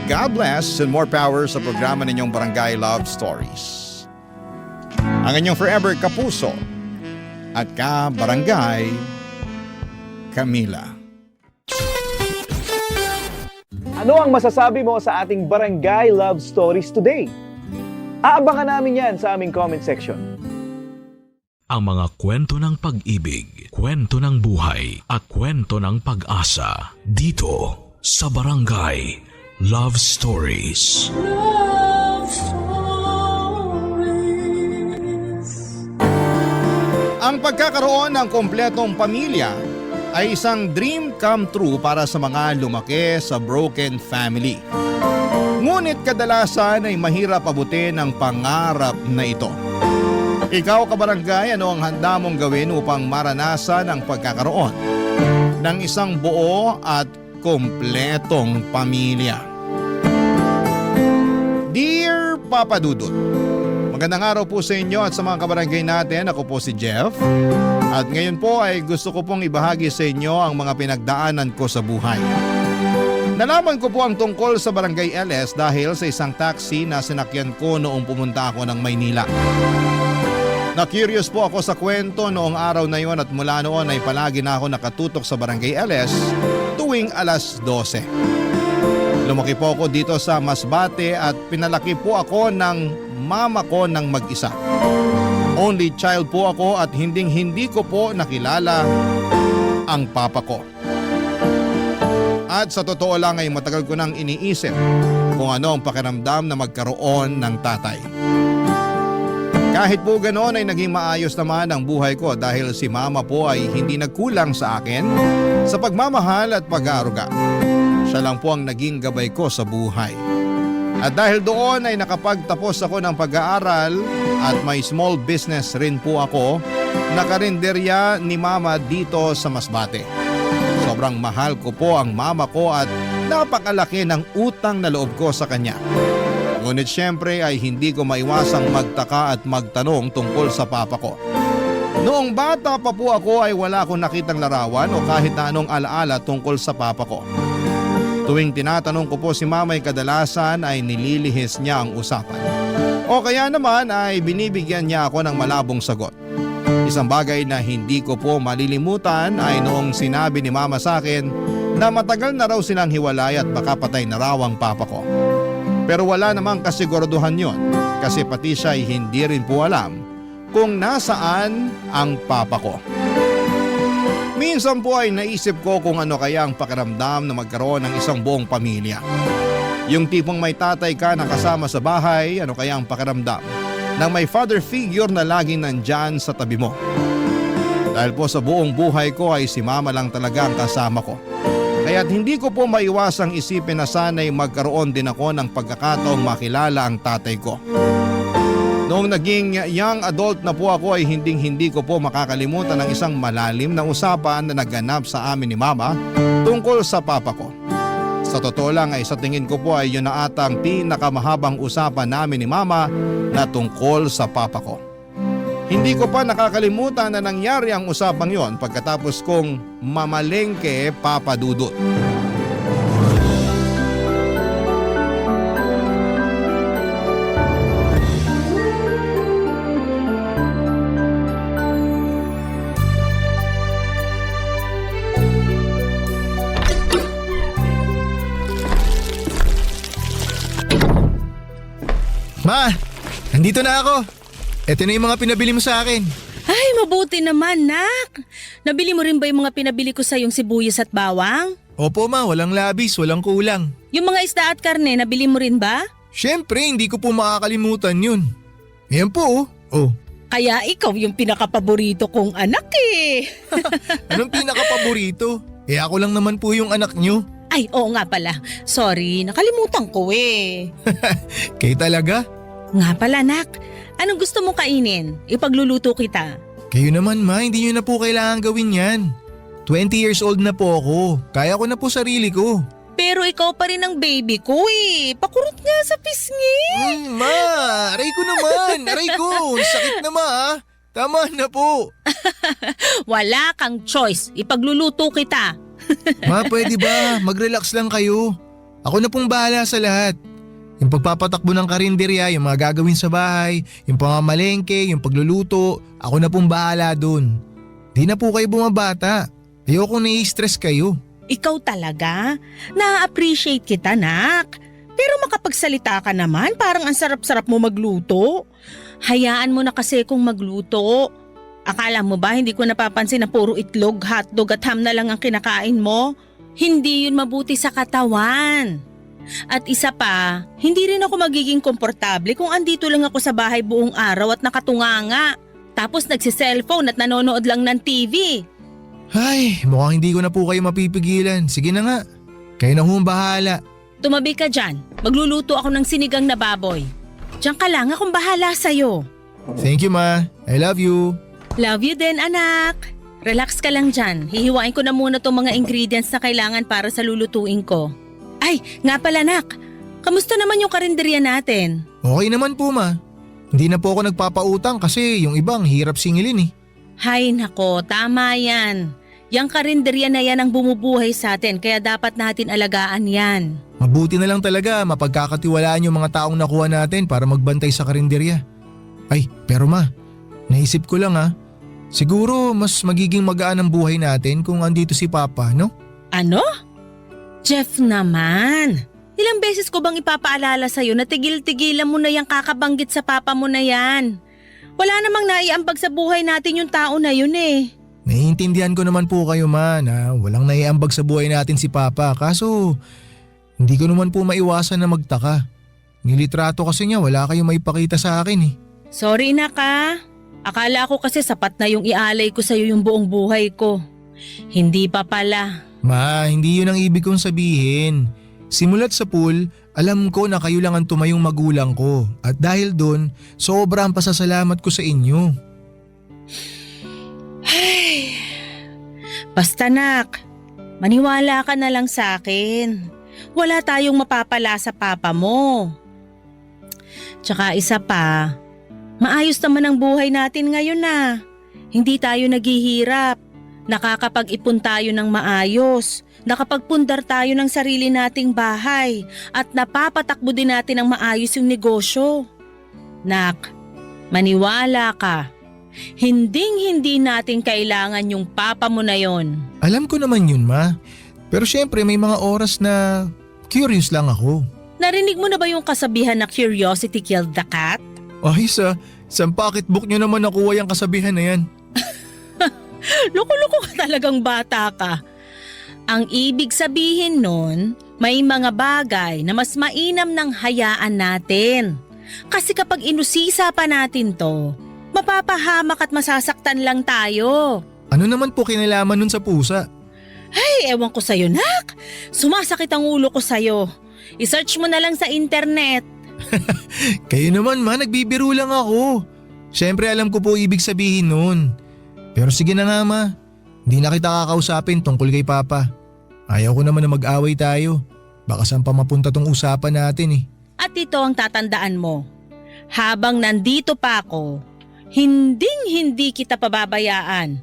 God bless and more power sa programa ninyong Barangay Love Stories. Ang inyong forever kapuso at ka-barangay, Camila. Ano ang masasabi mo sa ating Barangay Love Stories today? Aabangan namin yan sa aming comment section. Ang mga kwento ng pag-ibig, kwento ng buhay at kwento ng pag-asa dito sa Barangay Love Stories. Love Stories. Ang pagkakaroon ng kompletong pamilya ay isang dream come true para sa mga lumaki sa broken family. Ngunit kadalasan ay mahirap abutin ang pangarap na ito. Ikaw kabarangay, ano ang handa mong gawin upang maranasan ang pagkakaroon ng isang buo at kompletong pamilya? Dear Papa Dudut, magandang araw po sa inyo at sa mga kabarangay natin. Ako po si Jeff. At ngayon po ay gusto ko pong ibahagi sa inyo ang mga pinagdaanan ko sa buhay. Nalaman ko po ang tungkol sa Barangay LS dahil sa isang taxi na sinakyan ko noong pumunta ako ng Maynila. Na-curious po ako sa kwento noong araw na yon at mula noon ay palagi na ako nakatutok sa Barangay LS tuwing alas 12. Lumaki po ako dito sa Masbate at pinalaki po ako ng mama ko ng mag-isa. Only child po ako at hindi ko po nakilala ang papa ko. At sa totoo lang ay matagal ko nang iniisip kung ano ang pakiramdam na magkaroon ng tatay. Kahit po ganoon ay naging maayos naman ang buhay ko dahil si mama po ay hindi nagkulang sa akin sa pagmamahal at pag-aaruga. Siya lang po ang naging gabay ko sa buhay. At dahil doon ay nakapagtapos ako ng pag-aaral at may small business rin po ako na karinderya ni mama dito sa Masbate. Sobrang mahal ko po ang mama ko at napakalaki ng utang na loob ko sa kanya. Ngunit syempre ay hindi ko maiwasang magtaka at magtanong tungkol sa papa ko. Noong bata pa po ako ay wala akong nakitang larawan o kahit na anong alaala tungkol sa papa ko. Tuwing tinatanong ko po si mama ay kadalasan ay nililihis niya ang usapan. O kaya naman ay binibigyan niya ako ng malabong sagot. Isang bagay na hindi ko po malilimutan ay noong sinabi ni mama sa akin na matagal na raw silang hiwalay at baka patay na raw ang papa ko. Pero wala namang kasiguraduhan yon kasi pati siya ay hindi rin po alam kung nasaan ang papa ko. Minsan po ay naisip ko kung ano kaya ang pakiramdam na magkaroon ng isang buong pamilya. Yung tipong may tatay ka na kasama sa bahay, ano kaya ang pakiramdam ng may father figure na laging nandyan sa tabi mo. Dahil po sa buong buhay ko ay si mama lang talaga ang kasama ko. Kaya't hindi ko po maiwasang isipin na sana'y magkaroon din ako ng pagkakataong makilala ang tatay ko. Noong naging young adult na po ako ay hindi ko po makakalimutan ng isang malalim na usapan na naganap sa amin ni mama tungkol sa papa ko. Sa totoo lang ay sa tingin ko po ay yun na ata ang pinakamahabang usapan namin ni mama na tungkol sa papa ko. Hindi ko pa nakakalimutan na nangyari ang usapang yon pagkatapos kong mamalengke, Papa Dudut. Ma, nandito na ako. Ito na yung mga pinabili mo sa akin. Ay, mabuti naman, nak. Nabili mo rin ba yung mga pinabili ko sa yung sibuyas at bawang? Opo ma, walang labis, walang kulang. Yung mga isda at karne, nabili mo rin ba? Siyempre, hindi ko po makakalimutan yun. Ayan po oh. Oh, Kaya ikaw yung pinakapaborito kong anak eh. anong pinaka-paborito? Eh ako lang naman po yung anak nyo. Ay, oo nga pala. Sorry, nakalimutan ko eh. Kayo talaga? Nga pala, nak. Anong gusto mong kainin? Ipagluluto kita. Kayo naman ma, hindi nyo na po kailangan gawin yan. 20 years old na po ako. Kaya ko na po sarili ko. Pero ikaw pa rin ang baby ko eh. Pakurot nga sa pisngi. Ma, aray ko naman. Aray ko, sakit na ma ha. Tama na po. Wala kang choice. Ipagluluto kita. Ma, pwede ba? Mag-relax lang kayo. Ako na pong bahala sa lahat. Yung pagpapatakbo ng karinderya, yung mga gagawin sa bahay, yung pamamalengke, yung pagluluto, ako na pong bahala dun. Di na po kayo bumabata. Ayoko nai-stress kayo. Ikaw talaga? Na-appreciate kita, nak. Pero makapagsalita ka naman, parang ang sarap-sarap mo magluto. Hayaan mo na kasi kung magluto. Akala mo ba hindi ko napapansin na puro itlog, hotdog at ham na lang ang kinakain mo? Hindi yun mabuti sa katawan. At isa pa, hindi rin ako magiging komportable kung andito lang ako sa bahay buong araw at nakatunganga. Tapos nagsiselfone at nanonood lang ng TV. Ay, mukhang hindi ko na po kayo mapipigilan. Sige na nga. Kayo na hong bahala. Tumabi ka dyan. Magluluto ako ng sinigang na baboy. Diyan ka lang, akong bahala sa'yo. Thank you, ma. I love you. Love you din, anak. Relax ka lang dyan. Hihiwain ko na muna tong mga ingredients na kailangan para sa lulutuin ko. Ay, nga pala, anak. Kamusta naman yung karinderya natin? Okay naman po, ma. Hindi na po ako nagpapautang kasi yung ibang hirap singilin eh. Hay nako, tama yan. Yang karinderya na yan ang bumubuhay sa atin kaya dapat natin alagaan yan. Mabuti na lang talaga mapagkakatiwalaan yung mga taong nakuha natin para magbantay sa karinderya. Ay, pero ma, naisip ko lang siguro mas magiging magaan ang buhay natin kung andito si Papa, no? Ano? Jeff naman. Ilang beses ko bang ipapaalala sa'yo na tigil-tigilan mo na yung kakabanggit sa papa mo na yan? Wala namang naiambag sa buhay natin yung tao na yun eh. Naiintindihan ko naman po kayo, ma, na walang naiambag sa buhay natin si Papa. Kaso, hindi ko naman po maiwasan na magtaka. Nilitrato kasi niya, wala kayong maipakita sa akin eh. Sorry na ka. Akala ko kasi sapat na yung ialay ko sa'yo yung buong buhay ko. Hindi pa pala. Ma, hindi yun ang ibig kong sabihin. Simulat sa pool, alam ko na kayo lang ang tumayong magulang ko. At dahil doon, sobrang pasasalamat ko sa inyo. Ay, basta nak, maniwala ka na lang sa akin. Wala tayong mapapala sa papa mo. Tsaka isa pa, maayos naman ang buhay natin ngayon na. Hindi tayo naghihirap. Nakakapag-ipon tayo ng maayos. Nakapagpundar tayo ng sarili nating bahay. At napapatakbo din natin ng maayos yung negosyo. Nak, maniwala ka. Hinding-hindi natin kailangan yung papa mo na yon. Alam ko naman yun, ma. Pero syempre may mga oras na curious lang ako. Narinig mo na ba yung kasabihan na curiosity killed the cat? Ay, sa pocketbook nyo naman nakuha yung kasabihan na yan. Loko-loko ka talagang bata ka. Ang ibig sabihin nun, may mga bagay na mas mainam ng hayaan natin. Kasi kapag inusisa pa natin to, mapapahamak at masasaktan lang tayo. Ano naman po kinalaman nun sa pusa? Ay, ewan ko sa'yo, nak. Sumasakit ang ulo ko sa'yo. I-search mo na lang sa internet. Kayo naman, ma, nagbibiro lang ako. Syempre alam ko po ibig sabihin nun. Pero sige na nga, ma. Hindi na kita kakausapin tungkol kay Papa. Ayaw ko naman na mag-away tayo. Baka saan pa mapunta tong usapan natin eh. At ito ang tatandaan mo. Habang nandito pa ako, hinding-hindi kita pababayaan.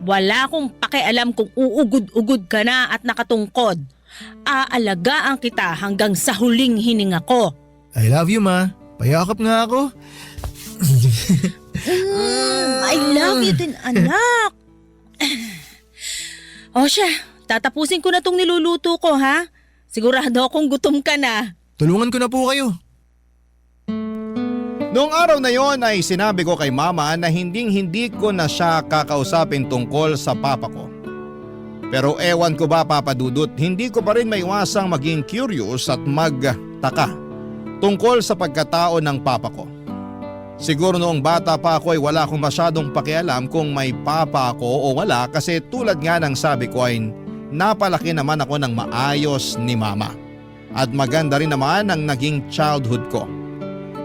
Wala akong pakialam kung uugod-ugod ka na at nakatungkod. Aalagaan kita hanggang sa huling hininga ko. I love you, ma. Payakap nga ako. I love you din, anak. O siya, tatapusin ko na tong niluluto ko, ha? Sigurado akong gutom ka na. Tulungan ko na po kayo. Noong araw na yon ay sinabi ko kay mama na hinding-hindi ko na siya kakausapin tungkol sa papa ko. Pero ewan ko ba, Papa Dudut, hindi ko pa rin maiwasang maging curious at magtaka tungkol sa pagkatao ng papa ko. Siguro noong bata pa ako ay wala akong masyadong pakialam kung may papa ako o wala kasi tulad nga ng sabi ko ay napalaki naman ako ng maayos ni mama. At maganda rin naman ang naging childhood ko.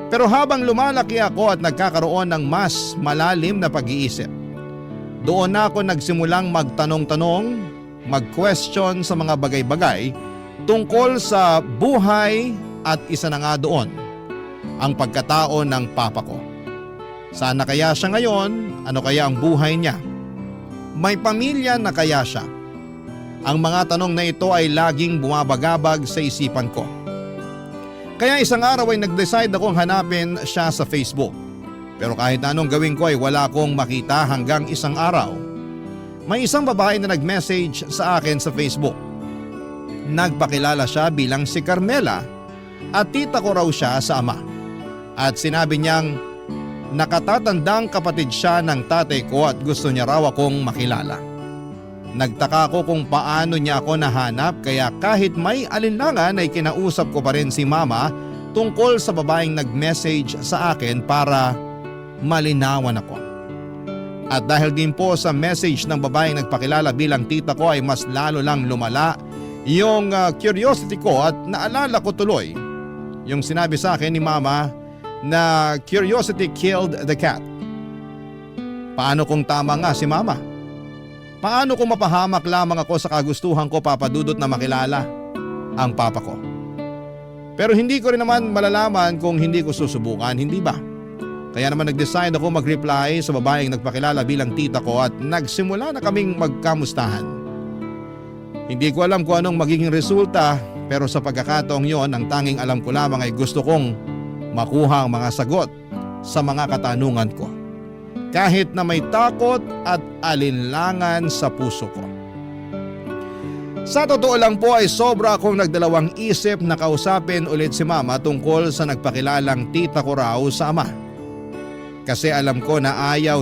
Pero habang lumalaki ako at nagkakaroon ng mas malalim na pag-iisip, doon na ako nagsimulang magtanong-tanong, mag-question sa mga bagay-bagay tungkol sa buhay at isa na nga doon, ang pagkatao ng papa ko. Sana kaya siya ngayon? Ano kaya ang buhay niya? May pamilya na kaya siya? Ang mga tanong na ito ay laging bumabagabag sa isipan ko. Kaya isang araw ay nag-decide akong hanapin siya sa Facebook. Pero kahit anong gawin ko ay wala akong makita hanggang isang araw. May isang babae na nag-message sa akin sa Facebook. Nagpakilala siya bilang si Carmela at tita ko raw siya sa ama. At sinabi niyang nakatatandang kapatid siya ng tatay ko at gusto niya raw akong makilala. Nagtaka ko kung paano niya ako nahanap kaya kahit may alinlangan ay kinausap ko pa rin si mama tungkol sa babaeng nag-message sa akin para malinawan ako. At dahil din po sa message ng babaeng nagpakilala bilang tita ko ay mas lalo lang lumala yung curiosity ko at naalala ko tuloy yung sinabi sa akin ni mama na curiosity killed the cat. Paano kung tama nga si mama? Paano kung mapahamak lamang ako sa kagustuhan ko, Papa Dudut, na makilala ang papa ko? Pero hindi ko rin naman malalaman kung hindi ko susubukan, hindi ba? Kaya naman nag-decide ako mag-reply sa babaeng nagpakilala bilang tita ko at nagsimula na kaming magkamustahan. Hindi ko alam kung anong magiging resulta, pero sa pagkakataong yon, ang tanging alam ko lamang ay gusto kong makuha ang mga sagot sa mga katanungan ko. Kahit na may takot at alinlangan sa puso ko. Sa totoo lang po ay sobra akong nagdalawang isip na kausapin ulit si mama tungkol sa nagpakilalang tita ko raw sa ama. Kasi alam ko na ayaw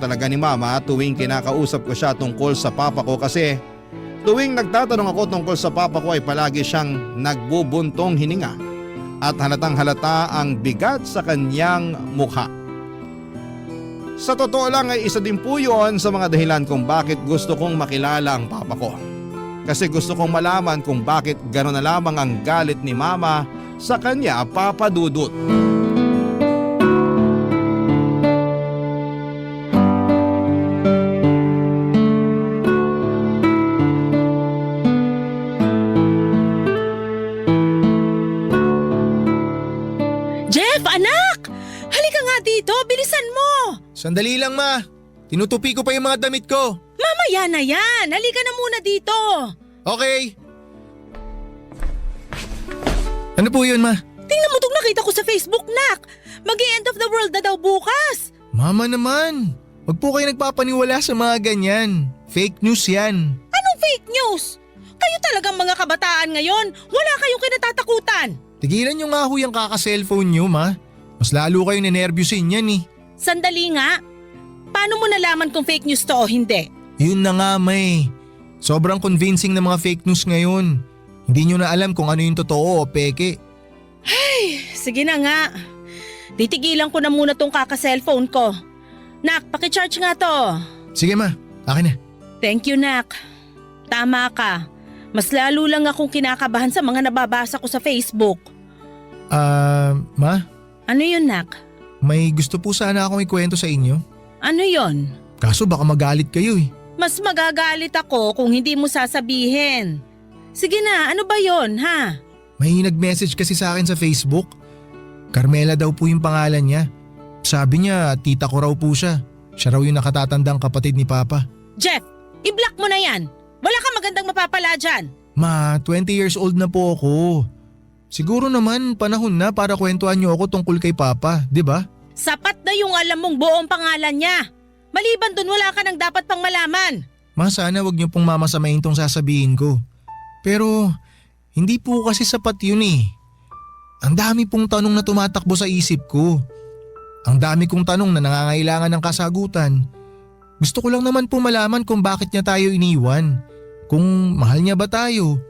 talaga ni mama tuwing kinakausap ko siya tungkol sa papa ko, kasi tuwing nagtatanong ako tungkol sa papa ko ay palagi siyang nagbubuntong hininga at halatang halata ang bigat sa kanyang mukha. Sa totoo lang ay isa din po yun sa mga dahilan kung bakit gusto kong makilala ang papa ko. Kasi gusto kong malaman kung bakit gano'n na lamang ang galit ni mama sa kanya, Papa Dudut. Jeff, anak! Halika nga dito, bilisan mo! Sandali lang, ma. Tinutupi ko pa yung mga damit ko. Mamaya na yan, halika na muna dito. Okay. Ano po yun, ma? Tingnan mo itong nakita ko sa Facebook, nak. Mag-end of the world na daw bukas. Mama naman. Wag po kayo nagpapaniwala sa mga ganyan. Fake news yan. Anong fake news? Kayo talagang mga kabataan ngayon, wala kayong kinatatakutan. Tigilan nyo nga ho yung kaka-cellphone nyo, ma. Mas lalo kayong nenervyusin yan eh. Sandali nga. Paano mo nalaman kung fake news to o hindi? Yun na nga, may. Sobrang convincing ng mga fake news ngayon. Hindi nyo na alam kung ano yung totoo o peke. Sige na nga. Titigilan ko na muna tong kaka-cellphone ko. Nak, paki-charge nga to. Sige, ma. Akin na. Thank you, Nak. Tama ka. Mas lalo lang akong kinakabahan sa mga nababasa ko sa Facebook. Ma? Ano yun, Nak? May gusto po sana akong ikwento sa inyo. Ano yon? Kaso baka magalit kayo eh. Mas magagalit ako kung hindi mo sasabihin. Sige na, ano ba yon, ha? May nag-message kasi sa akin sa Facebook. Carmela daw po yung pangalan niya. Sabi niya, tita ko raw po siya. Siya raw yung nakatatandang kapatid ni Papa. Jeff, i-block mo na yan. Wala kang magandang mapapala dyan. Ma, 20 years old na po ako. Siguro naman panahon na para kwentuhan niyo ako tungkol kay Papa, di ba? Sapat na yung alam mong buong pangalan niya. Maliban dun, wala ka nang dapat pang malaman. Ma, sana wag niyo pong mamasamain tong sasabihin ko. Pero hindi po kasi sapat yun eh. Ang dami pong tanong na tumatakbo sa isip ko. Ang dami kong tanong na nangangailangan ng kasagutan. Gusto ko lang naman po malaman kung bakit niya tayo iniwan. Kung mahal niya ba tayo.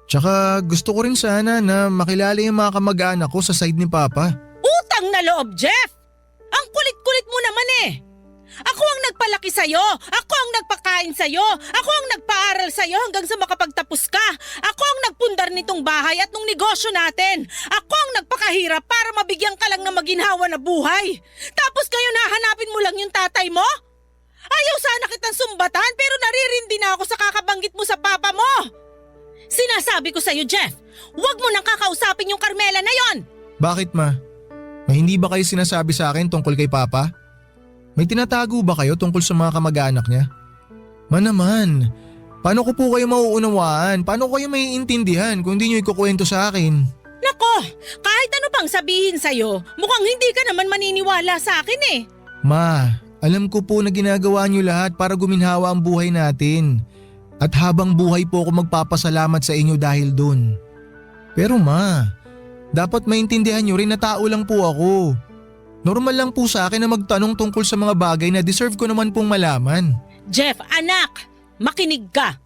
Tsaka gusto ko rin sana na makilala yung mga kamag-anak ko sa side ni Papa. Utang na loob, Jeff! Ang kulit-kulit mo naman eh! Ako ang nagpalaki sa'yo! Ako ang nagpakain sa'yo! Ako ang nagpaaral sa'yo hanggang sa makapagtapos ka! Ako ang nagpundar nitong bahay at nung negosyo natin! Ako ang nagpakahirap para mabigyan ka lang ng maginhawa na buhay! Tapos ngayon hahanapin mo lang yung tatay mo? Ayaw sana kitang sumbatan pero naririndi na ako sa kakabanggit mo sa papa mo! Sinasabi ko sa'yo, Jeff! Huwag mo nang kakausapin yung Carmela na yon! Bakit, ma? May hindi ba kayo sinasabi sa akin tungkol kay Papa? May tinatago ba kayo tungkol sa mga kamag-anak niya? Ma naman, paano ko po kayo mauunawaan? Paano ko kayo maiintindihan kung hindi niyo ikukwento sa akin? Nako, kahit ano pang sabihin sa'yo, mukhang hindi ka naman maniniwala sa akin eh. Ma, alam ko po na ginagawa niyo lahat para guminhawa ang buhay natin. At habang buhay po ako magpapasalamat sa inyo dahil dun. Pero ma, dapat maintindihan niyo rin na tao lang po ako. Normal lang po sa akin na magtanong tungkol sa mga bagay na deserve ko naman pong malaman. Jeff, anak, makinig ka.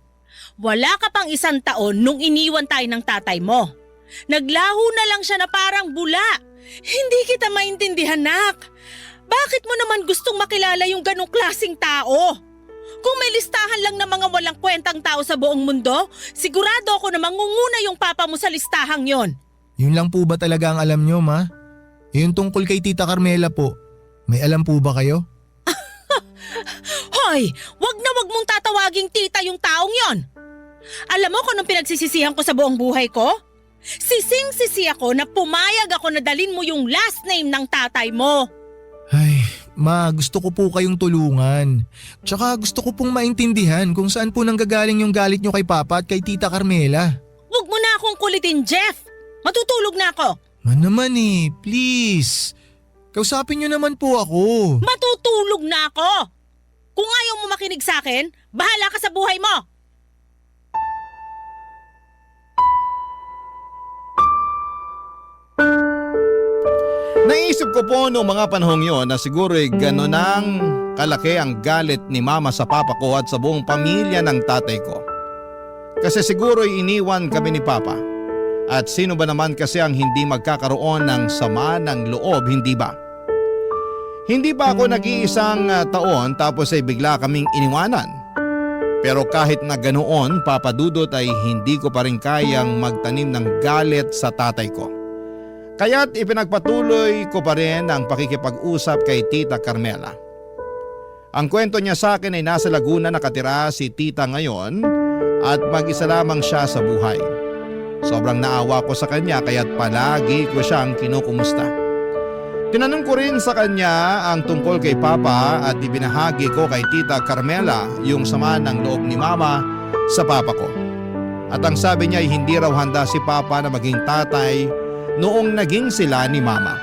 Wala ka pang 1 taon nung iniwan tayo ng tatay mo. Naglaho na lang siya na parang bula. Hindi kita maintindihan, nak. Bakit mo naman gustong makilala yung ganong klaseng tao? Kung may listahan lang ng mga walang kwentang tao sa buong mundo, sigurado ako na mangunguna yung papa mo sa listahang yon. Yun lang po ba talaga ang alam nyo, ma? Yung tungkol kay Tita Carmela po, may alam po ba kayo? Hoy, wag na wag mong tatawaging tita yung taong yon. Alam mo kung anong pinagsisisihan ko sa buong buhay ko? Sising-sisi ako na pumayag ako na dalin mo yung last name ng tatay mo. Ay, ma, gusto ko po kayong tulungan. Tsaka gusto ko pong maintindihan kung saan po nanggagaling yung galit nyo kay Papa at kay Tita Carmela. Wag mo na akong kulitin, Jeff. Matutulog na ako. Man naman please. Kausapin nyo naman po ako. Matutulog na ako. Kung ayaw mo makinig sa akin, bahala ka sa buhay mo. Naisip ko po noong mga panahong yon na siguro'y gano'n ang kalaki ang galit ni mama sa papa ko at sa buong pamilya ng tatay ko. Kasi siguro'y iniwan kami ni papa. At sino ba naman kasi ang hindi magkakaroon ng sama ng loob, hindi ba? Hindi ba ako nag-iisang taon tapos ay bigla kaming iniwanan? Pero kahit na ganoon, Papa Dudut, ay hindi ko pa rin kayang magtanim ng galit sa tatay ko. Kaya't ipinagpatuloy ko pa rin ang pakikipag-usap kay Tita Carmela. Ang kwento niya sa akin ay nasa Laguna nakatira si Tita ngayon at mag-isa lamang siya sa buhay. Sobrang naawa ko sa kanya kaya't palagi ko siyang kinukumusta. Tinanong ko rin sa kanya ang tungkol kay Papa at ibinahagi ko kay Tita Carmela yung sama ng loob ni Mama sa Papa ko. At ang sabi niya ay hindi raw handa si Papa na maging tatay noong naging sila ni Mama.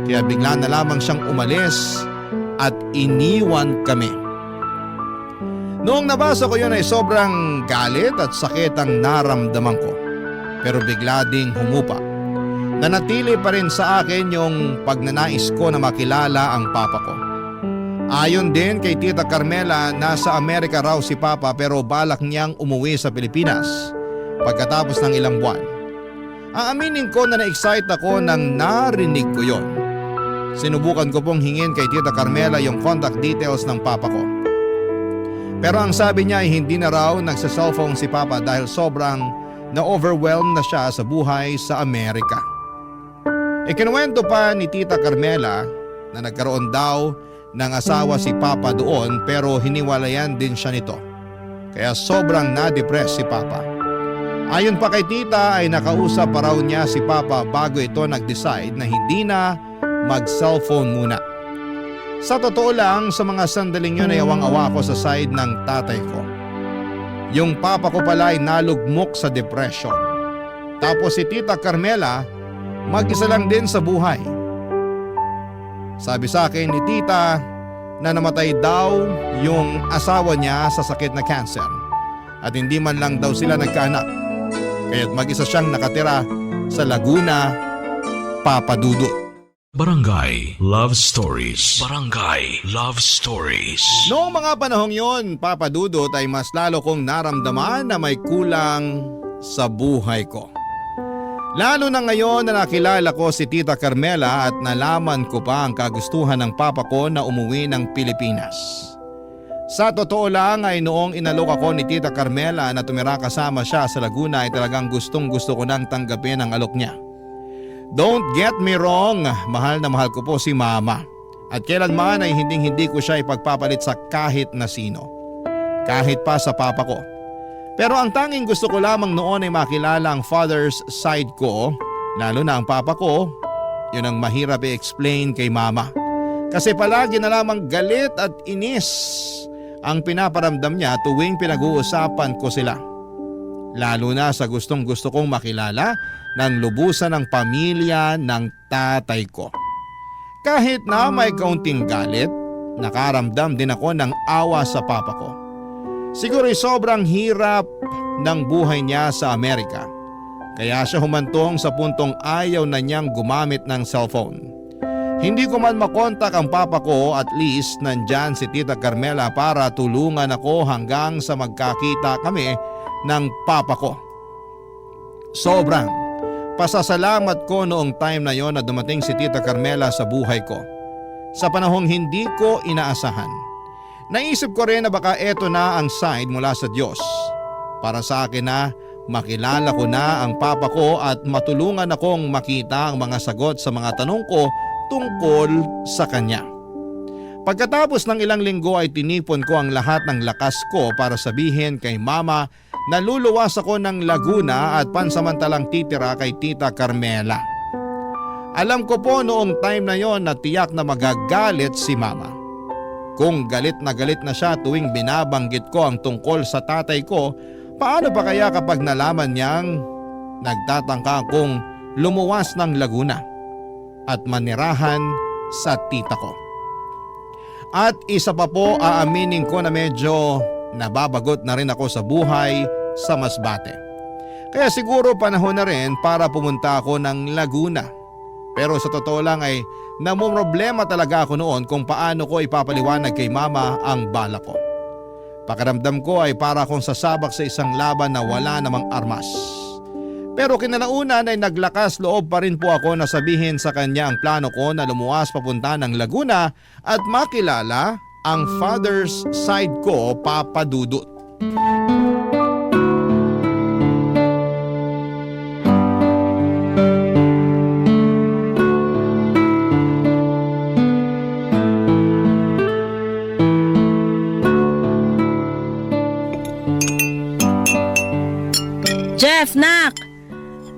Kaya bigla na lamang siyang umalis at iniwan kami. Noong nabasa ko yun ay sobrang galit at sakit ang naramdaman ko. Pero bigla ding humupa. Nanatili pa rin sa akin yung pagnanais ko na makilala ang papa ko. Ayon din kay Tita Carmela, nasa Amerika raw si Papa pero balak niyang umuwi sa Pilipinas pagkatapos ng ilang buwan. Aaminin ko na na-excite ako nang narinig ko yon. Sinubukan ko pong hingin kay Tita Carmela yung contact details ng papa ko. Pero ang sabi niya ay hindi na raw nagsa-cellphone si Papa dahil sobrang na-overwhelmed na siya sa buhay sa Amerika. Ikinuwento pa ni Tita Carmela na nagkaroon daw ng asawa si Papa doon pero hiniwalayan din siya nito. Kaya sobrang na-depress si Papa. Ayon pa kay Tita ay nakausap pa raw niya si Papa bago ito nag-decide na hindi na mag-cellphone muna. Sa totoo lang, sa mga sandaling yun ay awang-awa ko sa side ng tatay ko. Yung papa ko pala ay nalugmok sa depression. Tapos si Tita Carmela, mag-isa lang din sa buhay. Sabi sa akin ni Tita na namatay daw yung asawa niya sa sakit na cancer at hindi man lang daw sila nagkaanak. Kaya't mag-isa siyang nakatira sa Laguna, Papa Dudut. Barangay Love Stories. Barangay Love Stories. Noong mga panahong yon, Papa Dudut, ay mas lalo kong naramdaman na may kulang sa buhay ko. Lalo na ngayon na nakilala ko si Tita Carmela at nalaman ko pa ang kagustuhan ng papa ko na umuwi ng Pilipinas. Sa totoo lang ay noong inalok ako ni Tita Carmela na tumira kasama siya sa Laguna ay talagang gustong-gusto ko nang tanggapin ang alok niya. Don't get me wrong, mahal na mahal ko po si Mama. At kailanman ay hindi ko siya ipagpapalit sa kahit na sino. Kahit pa sa papa ko. Pero ang tanging gusto ko lamang noon ay makilala ang father's side ko, lalo na ang papa ko. Yun ang mahirap i-explain kay Mama. Kasi palagi na lamang galit at inis ang pinaparamdam niya tuwing pinag-uusapan ko sila. Lalo na sa gustong-gusto kong makilala ng lubusan ng pamilya ng tatay ko. Kahit na may kaunting galit, nakaramdam din ako ng awa sa papa ko. Siguro'y sobrang hirap ng buhay niya sa Amerika. Kaya siya humantong sa puntong ayaw na niyang gumamit ng cellphone. Hindi ko man makontak ang papa ko, at least nandyan si Tita Carmela para tulungan ako hanggang sa magkakita kami ng papa ko. Sobrang pasasalamat ko noong time na yon na dumating si Tita Carmela sa buhay ko. sa panahong hindi ko inaasahan. Naisip ko rin na baka eto na ang sign mula sa Diyos para sa akin na makilala ko na ang papa ko at matulungan akong makita ang mga sagot sa mga tanong ko tungkol sa kanya. Pagkatapos ng ilang linggo ay tinipon ko ang lahat ng lakas ko para sabihin kay mama na luluwas ako ng Laguna at pansamantalang titira kay Tita Carmela. Alam ko po noong time na yon na tiyak na magagalit si mama. Kung galit na siya tuwing binabanggit ko ang tungkol sa tatay ko, paano pa kaya kapag nalaman niyang nagtatangka akong lumuwas ng Laguna at manirahan sa tita ko? At isa pa po, aaminin ko na medyo nababagot na rin ako sa buhay sa Masbate. Kaya siguro panahon na rin para pumunta ako ng Laguna. Pero sa totoo lang ay namumroblema talaga ako noon kung paano ko ipapaliwanag kay mama ang bala ko. Pakiramdam ko ay para akong sasabak sa isang laban na wala namang armas. Pero kinalaunan ay naglakas loob pa rin po ako na sabihin sa kanya ang plano ko na lumuwas papunta ng Laguna at makilala ang father's side ko, Papa Dudut. Jeff, nak!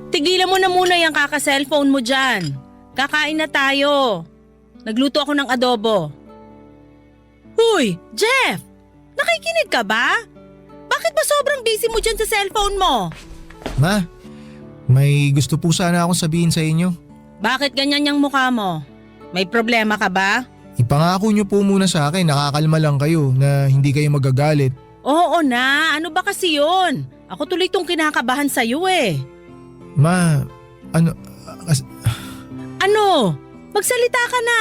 Tigilan mo na muna yung kaka-cellphone mo dyan. Kakain na tayo. Nagluto ako ng adobo. Huy, Jeff! Nakikinig ka ba? Bakit ba sobrang busy mo dyan sa cellphone mo? Ma, may gusto po sana akong sabihin sa inyo. Bakit ganyan yung mukha mo? May problema ka ba? Ipangako niyo po muna sa akin, nakakalma lang kayo na hindi kayo magagalit. Oo na, ano ba kasi yun? Ako tuloy tong kinakabahan sa'yo eh. Ma, Ano? Magsalita ka na.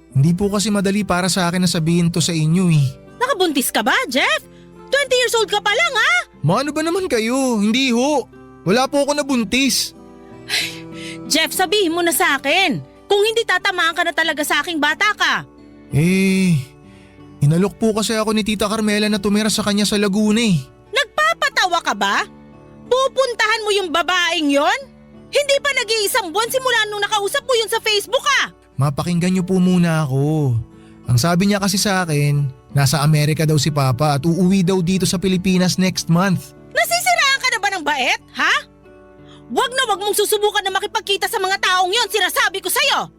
hindi po kasi madali para sa akin na sabihin to sa inyo eh. Nakabuntis ka ba, Jeff? 20 years old ka pa lang ha? Ma, ano ba naman kayo? Hindi ho. Wala po ako nabuntis. Jeff, sabihin mo na sa akin. Kung hindi tatamaan ka na talaga sa aking bata ka. Inalok po kasi ako ni Tita Carmela na tumira sa kanya sa Laguna eh. Nagpapatawa ka ba? Pupuntahan mo yung babaeng yon? Hindi pa nag-iisang buwan simula nung nakausap mo yun sa Facebook ah! Mapakinggan niyo po muna ako. Ang sabi niya kasi sa akin, nasa Amerika daw si Papa at uuwi daw dito sa Pilipinas next month. Nasisiraan ka na ba ng bait, ha? Wag na wag mong susubukan na makipagkita sa mga taong yon, sinasabi ko sa'yo!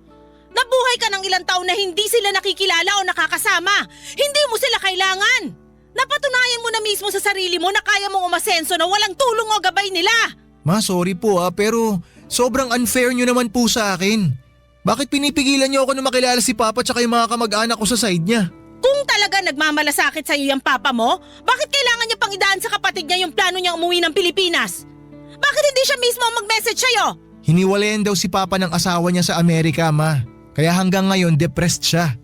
Nabuhay ka ng ilang taon na hindi sila nakikilala o nakakasama. Hindi mo sila kailangan. Napatunayan mo na mismo sa sarili mo na kaya mong umasenso na walang tulong o gabay nila. Ma, sorry po pero sobrang unfair niyo naman po sa akin. Bakit pinipigilan niyo ako na makilala si Papa at yung mga kamag-anak ko sa side niya? Kung talaga nagmamalasakit sa'yo yung papa mo, bakit kailangan niya pang idaan sa kapatid niya yung plano niyang umuwi ng Pilipinas? Bakit hindi siya mismo mag-message sa'yo? Hiniwalayan daw si Papa ng asawa niya sa Amerika, Ma. Kaya hanggang ngayon depressed siya.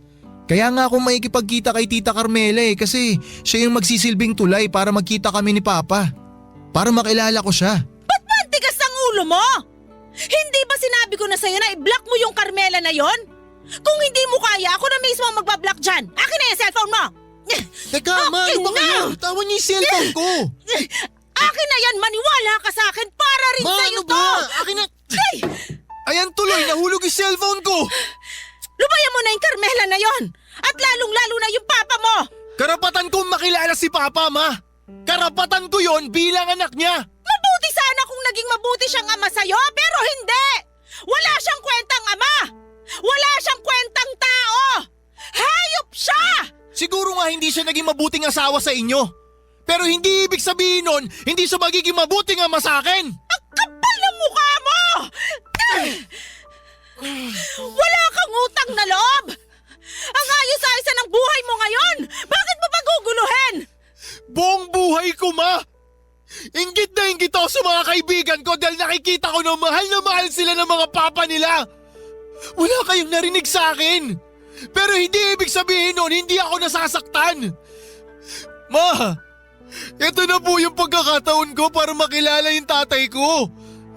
Kaya nga ako makikipagkita kay Tita Carmela kasi siya yung magsisilbing tulay para magkita kami ni Papa. Para makilala ko siya. Ba't ba ang tigas ng ulo mo? Hindi ba sinabi ko na sa'yo na i-block mo yung Carmela na yon? Kung hindi mo kaya, ako na mismo ang magbablock dyan. Akin na yung cellphone mo! Teka, Ma, ano ba kayo? Tawan niyo yung cellphone ko! Akin na yan, maniwala ka sa akin para rin Ma, sa'yo ano to! ba? Akin na... Ayan tuloy, nahulog yung cellphone ko! Lubayan mo na yung Carmela na yon! At lalong-lalo na yung papa mo! Karapatan kong makilala si Papa, Ma! Karapatan ko yon bilang anak niya! Mabuti sana kung naging mabuti siyang ama sa'yo, pero hindi! Wala siyang kwentang ama! Wala siyang kwentang tao! Hayop siya! Siguro nga hindi siya naging mabuting asawa sa inyo. Pero hindi ibig sabihin nun, hindi siya magiging mabuting ama sa akin! Ang kapal ng mukha mo! Wala kang utang na loob! Ang ayos-ayos ng buhay mo ngayon! Bakit mo paguguluhin? Buong buhay ko, Ma! Inggit na inggit ako sa mga kaibigan ko dahil nakikita ko na mahal sila ng mga papa nila! Wala kayong narinig sa akin! Pero hindi ibig sabihin nun, hindi ako nasasaktan! Ma! Ito na po yung pagkakataon ko para makilala yung tatay ko!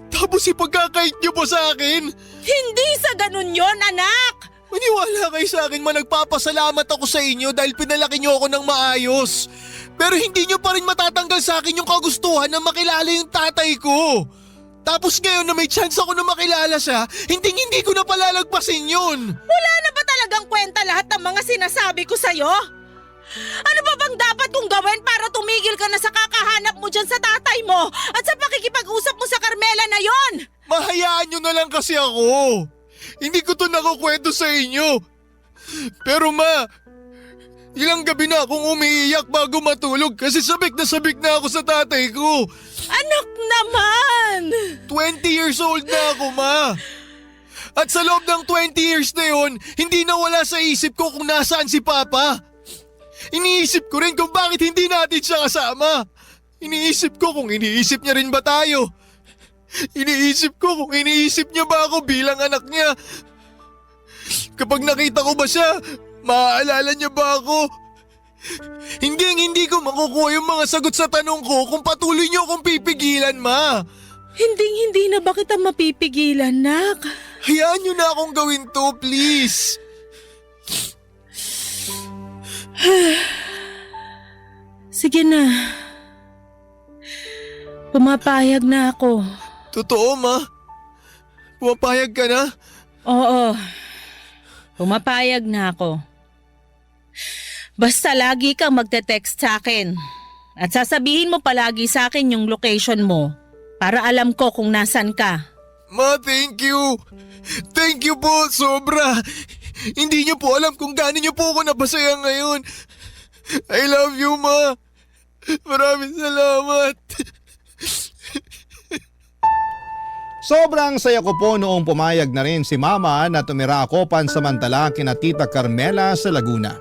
Tapos ipagkakait niyo po sa akin! Hindi sa ganun yon, anak! Maniwala kayo sa akin, nagpapasalamat ako sa inyo dahil pinalaki niyo ako ng maayos. Pero hindi niyo pa rin matatanggal sa akin yung kagustuhan na makilala yung tatay ko. Tapos ngayon na may chance ako na makilala siya, hindi ko na palalagpasin yun. Wala na ba talagang kwenta lahat ng mga sinasabi ko sa'yo? Ano ba bang dapat kong gawin para tumigil ka na sa kakahanap mo dyan sa tatay mo at sa pakikipag-usap mo sa Carmela na yon? Mahayaan niyo na lang kasi ako. Hindi ko to nakukwento sa inyo. Pero ma, ilang gabi na akong umiiyak bago matulog kasi sabik na ako sa tatay ko. Anak naman! 20 years old na ako, ma. At sa loob ng 20 years na yon, hindi nawala sa isip ko kung nasaan si Papa. Iniisip ko rin kung bakit hindi natin siya kasama. Iniisip ko kung iniisip niya rin ba tayo. Iniisip ko kung iniisip niya ba ako bilang anak niya. Kapag nakita ko ba siya, maaalala niya ba ako? Hindi ko makukuha yung mga sagot sa tanong ko kung patuloy niyo akong pipigilan, ma. Hindi na ba kita mapipigilan, nak? Hayaan niyo na akong gawin to, please. Sige na. Pumapayag na ako. Totoo, ma? Pumapayag ka na? Oo. Pumapayag na ako. Basta lagi kang magte-text sa akin. At sasabihin mo palagi sa akin yung location mo para alam ko kung nasan ka. Ma, thank you. Thank you po, sobra. Hindi niyo po alam kung gaano niyo po ako napasaya ngayon. I love you, ma. Maraming salamat. Sobrang saya ko po noong pumayag na rin si Mama na tumira ako pansamantala kina Tita Carmela sa Laguna.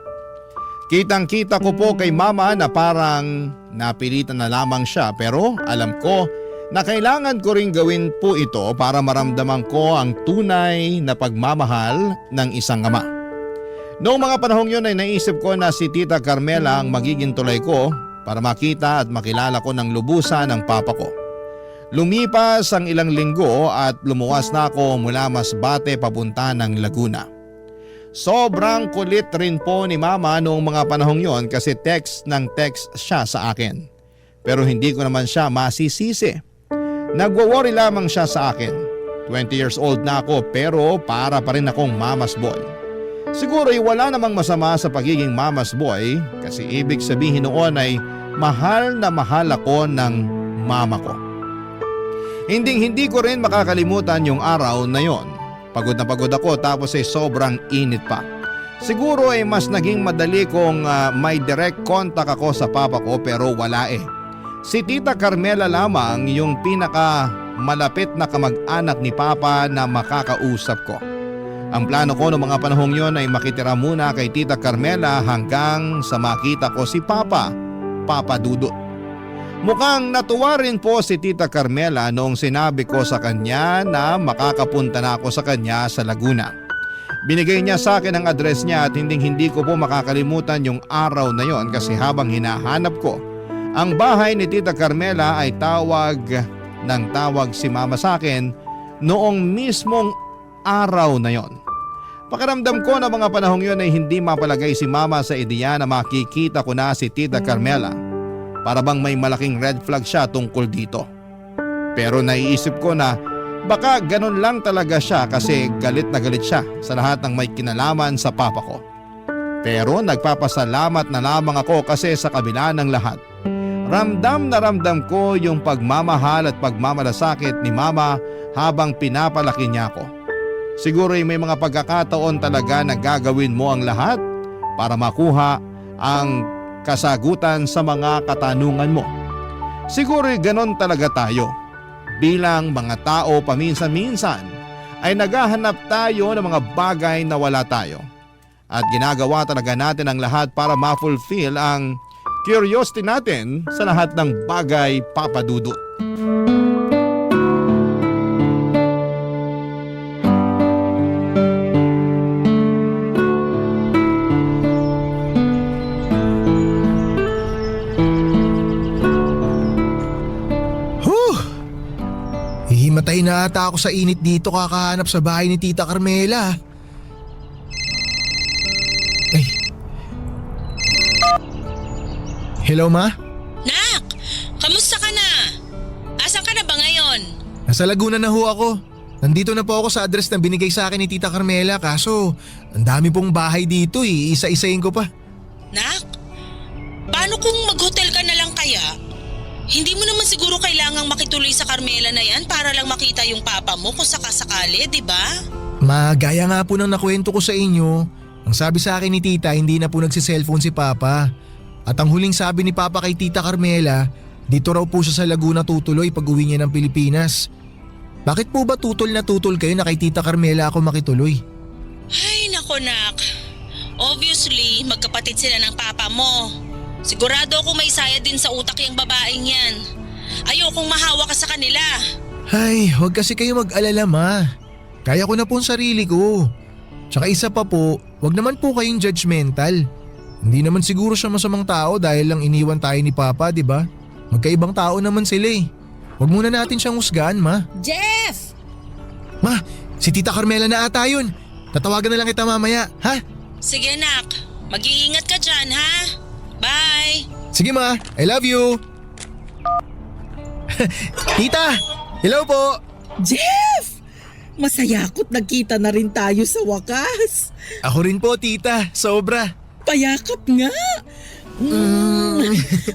Kitang-kita ko po kay Mama na parang napilitan na lamang siya pero alam ko na kailangan ko ring gawin po ito para maramdaman ko ang tunay na pagmamahal ng isang ama. Noong mga panahong yun ay naisip ko na si Tita Carmela ang magiging tulay ko para makita at makilala ko ng lubusan ang papa ko. Lumipas ang ilang linggo at lumuwas na ako mula Masbate papunta ng Laguna. Sobrang kulit rin po ni Mama noong mga panahong yon kasi text siya sa akin. Pero hindi ko naman siya masisisi. Nagwo-worry lamang siya sa akin. 20 years old na ako pero para pa rin akong mama's boy. Siguro ay wala namang masama sa pagiging mama's boy kasi ibig sabihin noon ay mahal na mahal ako ng mama ko. Hindi ko rin makakalimutan yung araw na yon. Pagod na pagod ako tapos ay sobrang init pa. Siguro ay mas naging madali kung may direct contact ako sa papa ko pero wala eh. Si Tita Carmela lamang yung pinaka malapit na kamag-anak ni Papa na makakausap ko. Ang plano ko noong mga panahong yon ay makitira muna kay Tita Carmela hanggang sa makita ko si Papa Dudut. Mukhang natuwa rin po si Tita Carmela noong sinabi ko sa kanya na makakapunta na ako sa kanya sa Laguna. Binigay niya sa akin ang address niya at hindi ko po makakalimutan yung araw na yon kasi habang hinahanap ko ang bahay ni Tita Carmela ay tawag si Mama sa akin noong mismong araw na yon. Pakiramdam ko na mga panahong yon ay hindi mapalagay si Mama sa ideya na makikita ko na si Tita Carmela. Para bang may malaking red flag siya tungkol dito. Pero naiisip ko na baka ganun lang talaga siya kasi galit na galit siya sa lahat ng may kinalaman sa papa ko. Pero nagpapasalamat na lamang ako kasi sa kabila ng lahat, ramdam na ramdam ko yung pagmamahal at pagmamalasakit ni Mama habang pinapalaki niya ako. Siguro ay may mga pagkakataon talaga na gagawin mo ang lahat para makuha ang kasagutan sa mga katanungan mo. Siguro ganon talaga tayo. Bilang mga tao paminsan-minsan ay naghahanap tayo ng mga bagay na wala tayo. At ginagawa talaga natin ang lahat para ma-fulfill ang curiosity natin sa lahat ng bagay, Papa Dudut. Himatay na ata ako sa init dito kakahanap sa bahay ni Tita Carmela. Hello ma? Nak, kamusta ka na? Asan ka na ba ngayon? Nasa Laguna na ho ako. Nandito na po ako sa address na binigay sa akin ni Tita Carmela kaso ang dami pong bahay dito isa-isahin ko pa. Nak, paano kung mag-hotel ka na lang kaya? Hindi mo naman siguro kailangang makituloy sa Carmela na yan para lang makita yung papa mo kung sakasakali, di ba? Magaya nga po nang nakwento ko sa inyo, ang sabi sa akin ni Tita hindi na po nagsiselfone si Papa. At ang huling sabi ni Papa kay Tita Carmela, dito raw po siya sa Laguna tutuloy pag uwi niya ng Pilipinas. Bakit po ba tutol na tutol kayo na kay Tita Carmela ako makituloy? Ay, nako nak. Obviously, magkapatid sila ng papa mo. Sigurado ako may saya din sa utak yung babaeng yan. Ayokong mahawa ka sa kanila. Ay, huwag kasi kayo mag-alala ma. Kaya ko na po ang sarili ko. Tsaka isa pa po, huwag naman po kayong judgmental. Hindi naman siguro siya masamang tao dahil lang iniwan tayo ni Papa, di ba? Magkaibang tao naman sila eh. Huwag muna natin siyang husgahan ma. Jeff! Ma, si Tita Carmela na ata yun. Tatawagan na lang kita mamaya, ha? Sige nak, mag-iingat ka dyan ha. Bye! Sige ma, I love you. Tita, hello po. Jeff! Masaya ako't nagkita na rin tayo sa wakas. Ako rin po tita, sobra. Payakap nga.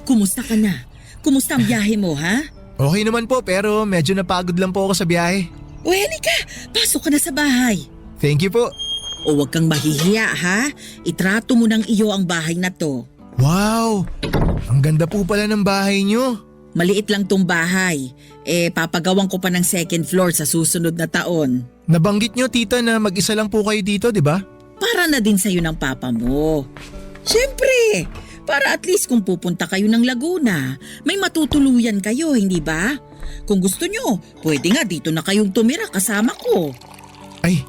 Kumusta ka na? Kumusta ang biyahe mo ha? Okay naman po pero medyo napagod lang po ako sa biyahe. O halika, pasok ka na sa bahay. Thank you po. O huwag kang mahihiya ha. Itrato mo ng iyo ang bahay na to. Wow, ang ganda po pala ng bahay nyo. Maliit lang tong bahay. Papagawang ko pa ng second floor sa susunod na taon. Nabanggit nyo tita na mag-isa lang po kayo dito, di ba? Para na din sa'yo ng papa mo. Siyempre, para at least kung pupunta kayo ng Laguna, may matutuluyan kayo, hindi ba? Kung gusto nyo, pwede nga dito na kayong tumira kasama ko. Ay,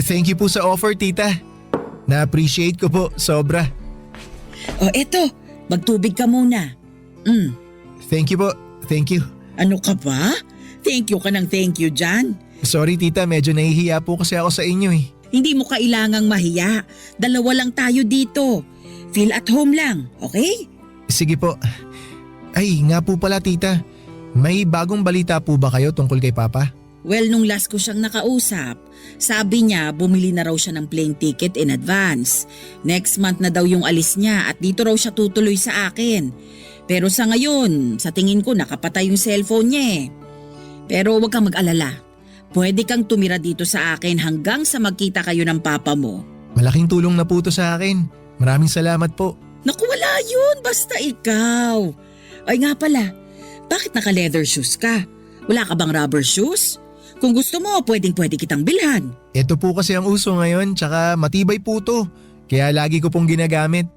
thank you po sa offer tita. Na-appreciate ko po, sobra. O eto, magtubig ka muna. Thank you po, thank you. Ano ka ba? Thank you ka ng thank you dyan. Sorry tita, medyo nahihiya po kasi ako sa inyo eh. Hindi mo kailangang mahiya. Dalawa lang tayo dito. Feel at home lang, okay? Sige po. Ay, nga po pala tita. May bagong balita po ba kayo tungkol kay Papa? Well, nung last ko siyang nakausap, sabi niya bumili na raw siya ng plane ticket in advance. Next month na daw yung alis niya at dito raw siya tutuloy sa akin. Pero sa ngayon, sa tingin ko nakapatay yung cellphone niya eh. Pero wag kang mag-alala. Pwede kang tumira dito sa akin hanggang sa magkita kayo ng papa mo. Malaking tulong na po to sa akin. Maraming salamat po. Naku, wala yun. Basta ikaw. Ay nga pala, bakit naka-leather shoes ka? Wala ka bang rubber shoes? Kung gusto mo, pwedeng-pwede kitang bilhan. Ito po kasi ang uso ngayon, tsaka matibay po to. Kaya lagi ko pong ginagamit.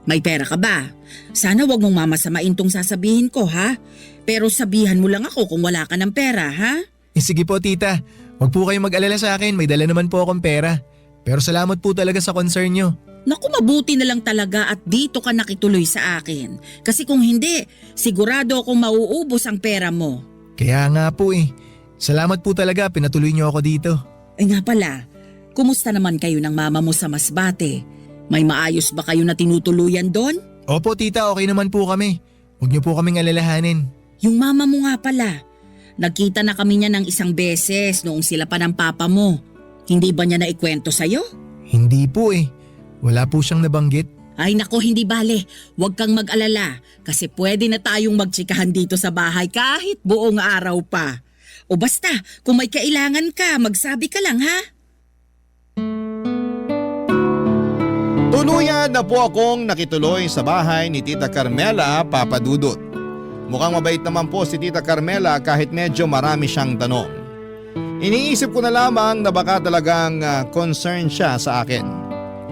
May pera ka ba? Sana wag mong mamasamain tong sasabihin ko, ha? Pero sabihan mo lang ako kung wala ka ng pera, ha? Sige po tita, wag po kayong mag-alala sa akin, may dala naman po akong pera. Pero salamat po talaga sa concern nyo. Naku, mabuti na lang talaga at dito ka nakituloy sa akin. Kasi kung hindi, sigurado akong mauubos ang pera mo. Kaya nga po eh. Salamat po talaga, pinatuloy nyo ako dito. Ay nga pala, kumusta naman kayo ng mama mo sa Masbate? May maayos ba kayo na tinutuluyan doon? Opo tita, okay naman po kami. Huwag nyo po kaming alalahanin. Yung mama mo nga pala, nagkita na kami niya ng isang beses noong sila pa ng papa mo. Hindi ba niya naikwento sa'yo? Hindi po eh. Wala po siyang nabanggit. Ay nako, hindi bale. Huwag kang mag-alala kasi pwede na tayong magtsikahan dito sa bahay kahit buong araw pa. O basta, kung may kailangan ka, magsabi ka lang ha? Tuluyan na po akong nakituloy sa bahay ni Tita Carmela, Papa Dudut. Mukhang mabait naman po si Tita Carmela kahit medyo marami siyang tanong. Iniisip ko na lamang na baka talagang concerned siya sa akin.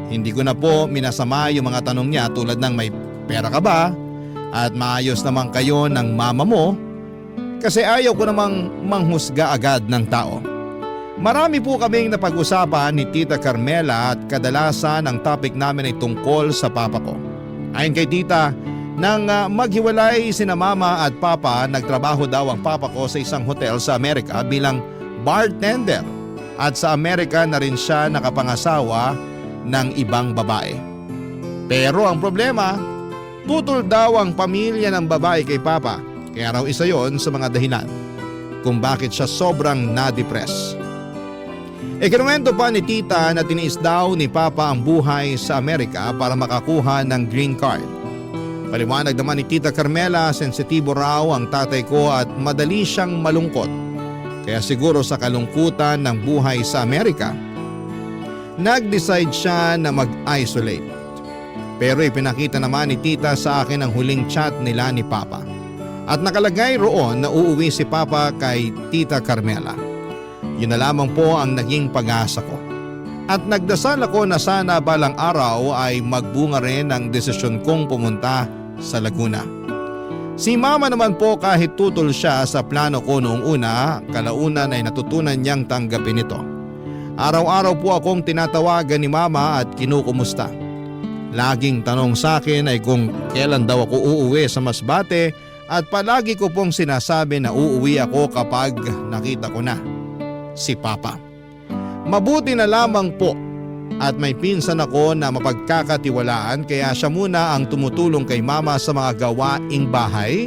Hindi ko na po minasama yung mga tanong niya tulad ng may pera ka ba at maayos naman kayo ng mama mo kasi ayaw ko namang manghusga agad ng tao. Marami po kaming napag-usapan ni Tita Carmela at kadalasan ang topic namin ay tungkol sa papa ko. Ayon kay Tita, nang maghiwalay sina mama at papa, nagtrabaho daw ang papa ko sa isang hotel sa Amerika bilang bartender at sa Amerika na rin siya nakapangasawa ng ibang babae. Pero ang problema, Putol daw ang pamilya ng babae kay Papa, kaya raw isa yon sa mga dahilan kung bakit siya sobrang na-depress. Ikinuwento pa ni tita na tiniis daw ni Papa ang buhay sa Amerika para makakuha ng green card. Paliwanag naman ni Tita Carmela, sensitibo raw ang tatay ko at madali siyang malungkot. Kaya siguro sa kalungkutan ng buhay sa Amerika, nag-decide siya na mag-isolate. Pero ipinakita naman ni tita sa akin ang huling chat nila ni Papa. At nakalagay roon na uuwi si Papa kay Tita Carmela. Yun na lamang po ang naging pag-asa ko. At nagdasal ako na sana balang araw ay magbunga rin ang desisyon kong pumunta sa Laguna. Si Mama naman po kahit tutol siya sa plano ko noong una, kalaunan ay natutunan niyang tanggapin ito. Araw-araw po akong tinatawagan ni Mama at kinukumusta. Laging tanong sa akin ay kung kailan daw ako uuwi sa Masbate at palagi ko pong sinasabi na uuwi ako kapag nakita ko na si Papa. Mabuti na lamang po at may pinsan ako na mapagkakatiwalaan kaya siya muna ang tumutulong kay Mama sa mga gawaing bahay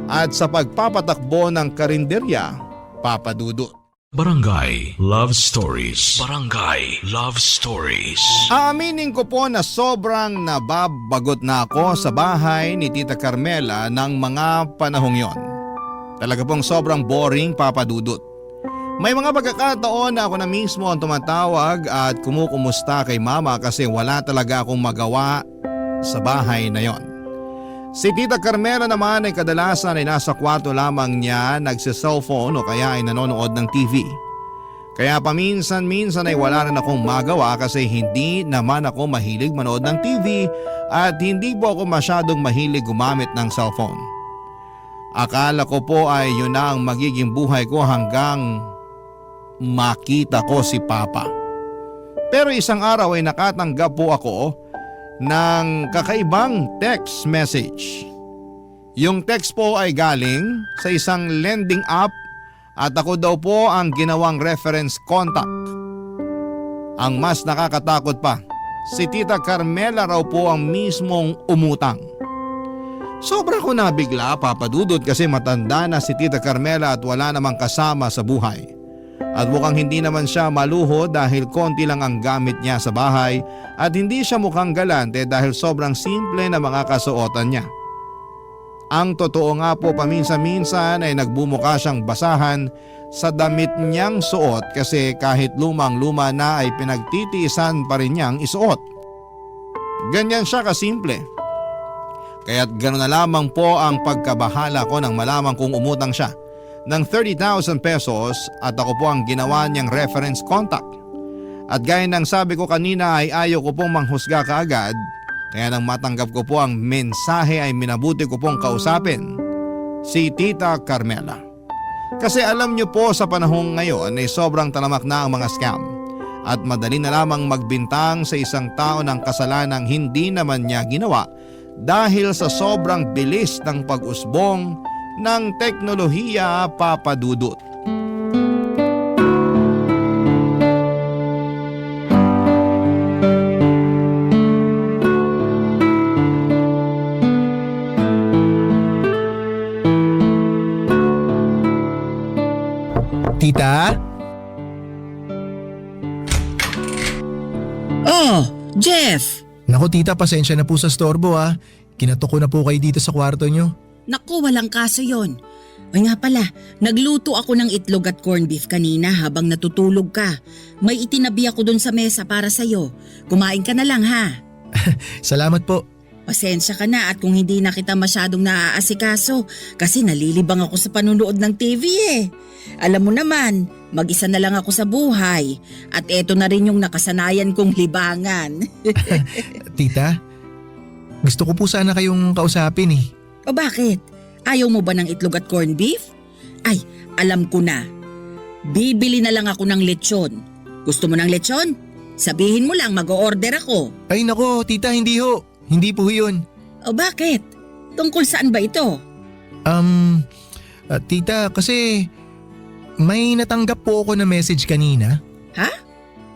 at sa pagpapatakbo ng karinderya, Papa Dudut. Barangay Love Stories. Barangay Love Stories. Aaminin ko po na sobrang nababagot na ako sa bahay ni Tita Carmela ng mga panahong yon. Talaga pong sobrang boring, Papa Dudut. May mga pagkakataon na ako na mismo ang tumatawag at kumukumusta kay Mama kasi wala talaga akong magawa sa bahay na yon. Si Tita Carmela naman ay kadalasan ay nasa kwarto lamang niya nagsi-cellphone o kaya ay nanonood ng TV. Kaya paminsan-minsan ay wala rin akong magawa kasi hindi naman ako mahilig manood ng TV at hindi po ako masyadong mahilig gumamit ng cellphone. Akala ko po ay yun na ang magiging buhay ko hanggang makita ko si Papa. Pero isang araw ay nakatanggap po ako ng kakaibang text message. Yung text po ay galing sa isang lending app at ako daw po ang ginawang reference contact. Ang mas nakakatakot pa, si Tita Carmela raw po ang mismong umutang. Sobra ko nabigla, Papa Dudut, kasi matanda na si Tita Carmela at wala namang kasama sa buhay. At mukhang hindi naman siya maluho dahil konti lang ang gamit niya sa bahay at hindi siya mukhang galante dahil sobrang simple na mga kasuotan niya. Ang totoo nga po paminsan-minsan ay nagbumuka siyang basahan sa damit niyang suot kasi kahit lumang-luma na ay pinagtitiisan pa rin niyang isuot. Ganyan siya kasimple. Kaya't gano'n na lamang po ang pagkabahala ko nang malaman kong umutang siya ng 30,000 pesos at ako po ang ginawa niyang reference contact. At gaya ng sabi ko kanina ay ayaw ko pong manghusga kaagad, kaya nang matanggap ko po ang mensahe ay minabuti ko pong kausapin si Tita Carmela. Kasi alam niyo po sa panahong ngayon ay sobrang talamak na ang mga scam at madali na lamang magbintang sa isang tao ng kasalanang hindi naman niya ginawa dahil sa sobrang bilis ng pag-usbong ng teknolohiya, Papa Dudut. Tita? Oh, Jeff! Naku tita, pasensya na po sa storbo ah. Kinatok ko na po kayo dito sa kwarto nyo. Naku, walang kaso yon. Ay nga pala, nagluto ako ng itlog at corned beef kanina habang natutulog ka. May itinabi ako dun sa mesa para sa'yo. Kumain ka na lang ha. Salamat po. Pasensya ka na at kung hindi na kita masyadong naaasikaso kasi nalilibang ako sa panunood ng TV eh. Alam mo naman, mag-isa na lang ako sa buhay at eto na rin yung nakasanayan kong libangan. Tita, gusto ko po sana kayong kausapin eh. O bakit? Ayaw mo ba ng itlog at corned beef? Ay, alam ko na. Bibili na lang ako ng lechon. Gusto mo ng lechon? Sabihin mo lang mag-o-order ako. Ay nako, tita, hindi ho. Hindi po yun. O bakit? Tungkol saan ba ito? Tita, kasi may natanggap po ako na message kanina. Ha?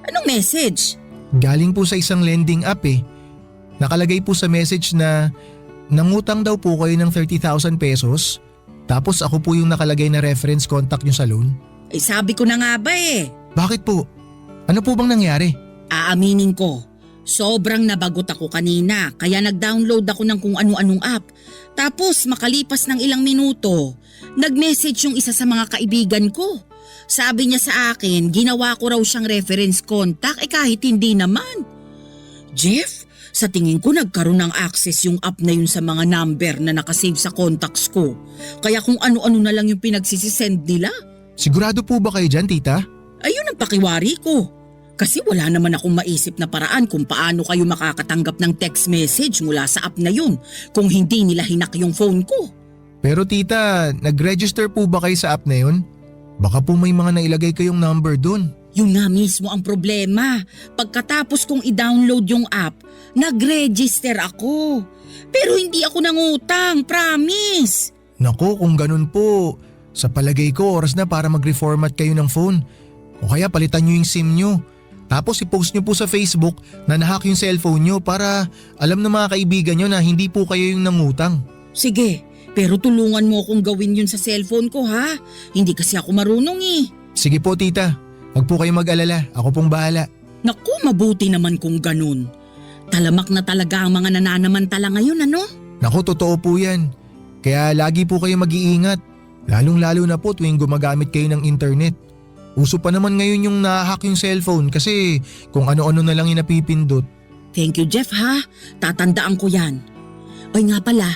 Anong message? Galing po sa isang lending app eh. Nakalagay po sa message na Nangutang daw po kayo ng 30,000 pesos. Tapos ako po yung nakalagay na reference contact nyo sa loan. Eh sabi ko na nga ba eh. Bakit po? Ano po bang nangyari? Aaminin ko, sobrang nabagot ako kanina kaya nag-download ako ng kung ano-anong app. Tapos makalipas ng ilang minuto, nag-message yung isa sa mga kaibigan ko. Sabi niya sa akin, ginawa ko raw siyang reference contact kahit hindi naman. Jeff, sa tingin ko nagkaroon ng access yung app na yun sa mga number na nakasave sa contacts ko. Kaya kung ano-ano na lang yung pinagsisisend nila. Sigurado po ba kayo dyan, tita? Ayun ang pakiwari ko. Kasi wala naman akong maisip na paraan kung paano kayo makakatanggap ng text message mula sa app na yun kung hindi nila hinak yung phone ko. Pero tita, nag-register po ba kayo sa app na yun? Baka po may mga nailagay kayong number dun. Yun nga mismo ang problema. Pagkatapos kong i-download yung app, nag-register ako. Pero hindi ako nangutang, promise. Nako, kung ganun po, sa palagay ko oras na para mag-reformat kayo ng phone. O kaya palitan nyo yung SIM nyo. Tapos i-post nyo po sa Facebook na nahack yung cellphone nyo para alam ng mga kaibigan nyo na hindi po kayo yung nangutang. Sige, pero tulungan mo akong gawin yun sa cellphone ko ha. Hindi kasi ako marunong eh. Sige po tita, wag po kayo mag-alala, ako pong bahala. Naku, mabuti naman kung ganun. Talamak na talaga ang mga nananamantala ngayon ano? Naku, totoo po yan. Kaya lagi po kayo mag-iingat. Lalong-lalo na po tuwing gumagamit kayo ng internet. Uso pa naman ngayon yung nahack yung cellphone kasi kung ano-ano na lang yung napipindot. Thank you Jeff ha, tatandaan ko yan. Oy nga pala,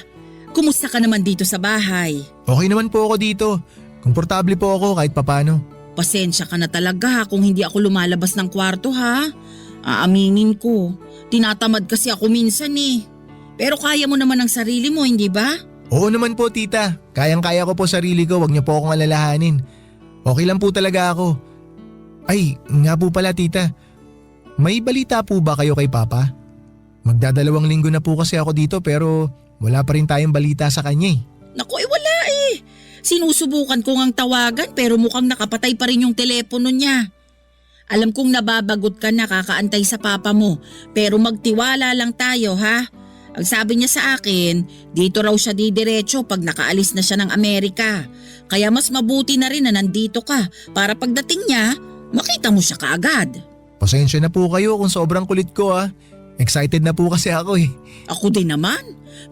kumusta ka naman dito sa bahay? Okay naman po ako dito. Komportable po ako kahit papano. Pasensya ka na talaga kung hindi ako lumalabas ng kwarto ha. Aaminin ko, tinatamad kasi ako minsan eh. Pero kaya mo naman ang sarili mo, hindi ba? Oo naman po tita, kayang-kaya ko po sarili ko, wag niyo po akong alalahanin. Okay lang po talaga ako. Ay, nga po pala tita, may balita po ba kayo kay Papa? Magdadalawang linggo na po kasi ako dito pero wala pa rin tayong balita sa kanya eh. Naku, wala eh. Sinusubukan ko ngang tawagan pero mukhang nakapatay pa rin yung telepono niya. Alam kong nababagot ka na kakaantay sa papa mo pero magtiwala lang tayo ha. Ang sabi niya sa akin, dito raw siya didiretso pag nakaalis na siya ng Amerika. Kaya mas mabuti na rin na nandito ka para pagdating niya, makita mo siya kaagad. Pasensya na po kayo kung sobrang kulit ko ah. Excited na po kasi ako eh. Ako din naman.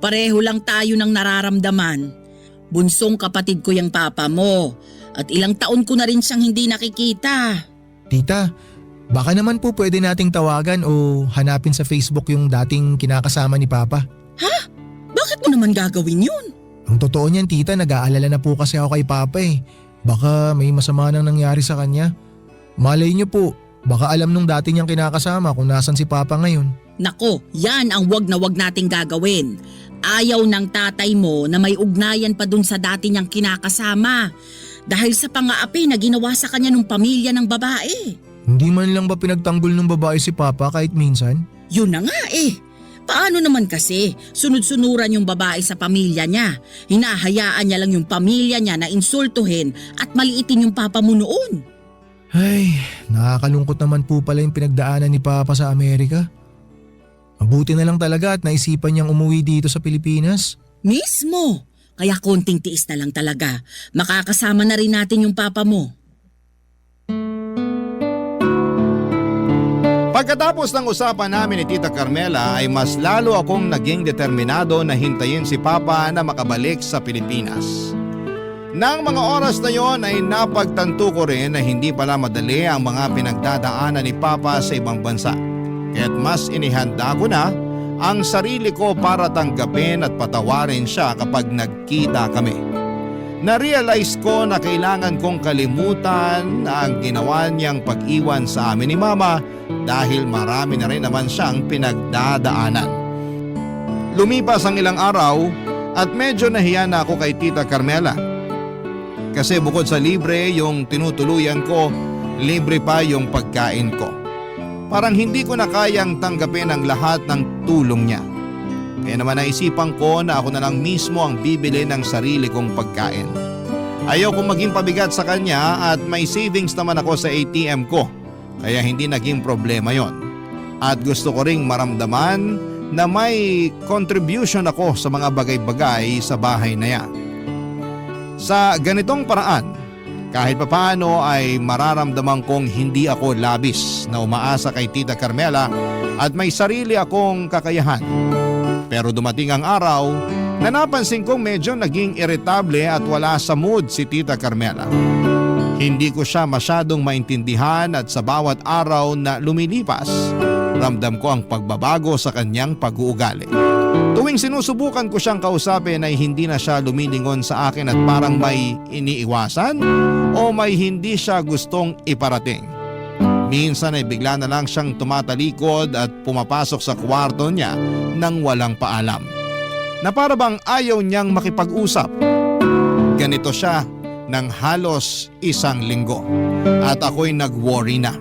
Pareho lang tayo ng nararamdaman. Bunsong kapatid ko yung papa mo at ilang taon ko na rin siyang hindi nakikita. Tita, baka naman po pwede nating tawagan o hanapin sa Facebook yung dating kinakasama ni Papa. Ha? Bakit mo naman gagawin yun? Ang totoo niyan tita, nag-aalala na po kasi ako kay Papa eh. Baka may masama nang nangyari sa kanya. Malay niyo po, baka alam nung dati niyang kinakasama kung nasan si Papa ngayon. Nako, yan ang wag na wag nating gagawin. Ayaw ng tatay mo na may ugnayan pa dun sa dati niyang kinakasama. Dahil sa pang-aapi na ginawa sa kanya ng pamilya ng babae. Hindi man lang ba pinagtanggol ng babae si Papa kahit minsan? Yun na nga eh. Paano naman kasi sunod-sunuran yung babae sa pamilya niya? Hinahayaan niya lang yung pamilya niya na insultuhin at maliitin yung papa mo noon. Ay, nakakalungkot naman po pala yung pinagdaanan ni Papa sa Amerika. Mabuti na lang talaga at naisipan niyang umuwi dito sa Pilipinas. Mismo. Kaya konting tiis na lang talaga. Makakasama na rin natin yung papa mo. Pagkatapos ng usapan namin ni Tita Carmela ay mas lalo akong naging determinado na hintayin si Papa na makabalik sa Pilipinas. Nang mga oras na yon ay napagtanto ko rin na hindi pala madali ang mga pinagdadaanan ni Papa sa ibang bansa. Kaya't mas inihanda ko na ang sarili ko para tanggapin at patawarin siya kapag nagkita kami. Na-realize ko na kailangan kong kalimutan ang ginawa niyang pag-iwan sa amin ni Mama dahil marami na rin naman siyang pinagdadaanan. Lumipas ang ilang araw at medyo nahiya na ako kay Tita Carmela. Kasi bukod sa libre yung tinutuluyan ko, libre pa yung pagkain ko. Parang hindi ko na kayang tanggapin ang lahat ng tulong niya. Kaya naman naisipan ko na ako na lang mismo ang bibili ng sarili kong pagkain. Ayaw kong maging pabigat sa kanya at may savings naman ako sa ATM ko. Kaya hindi naging problema yon. At gusto ko ring maramdaman na may contribution ako sa mga bagay-bagay sa bahay na yan. Sa ganitong paraan, kahit papaano ay mararamdaman kong hindi ako labis na umaasa kay Tita Carmela at may sarili akong kakayahan. Pero dumating ang araw na napansin kong medyo naging irritable at wala sa mood si Tita Carmela. Hindi ko siya masyadong maintindihan at sa bawat araw na lumilipas, ramdam ko ang pagbabago sa kanyang pag-uugali. Tuwing sinusubukan ko siyang kausapin ay hindi na siya lumilingon sa akin at parang may iniiwasan o may hindi siya gustong iparating. Minsan ay bigla na lang siyang tumatalikod at pumapasok sa kwarto niya nang walang paalam. Na para bang ayaw niyang makipag-usap. Ganito siya ng halos 1 linggo at ako'y nag-worry na.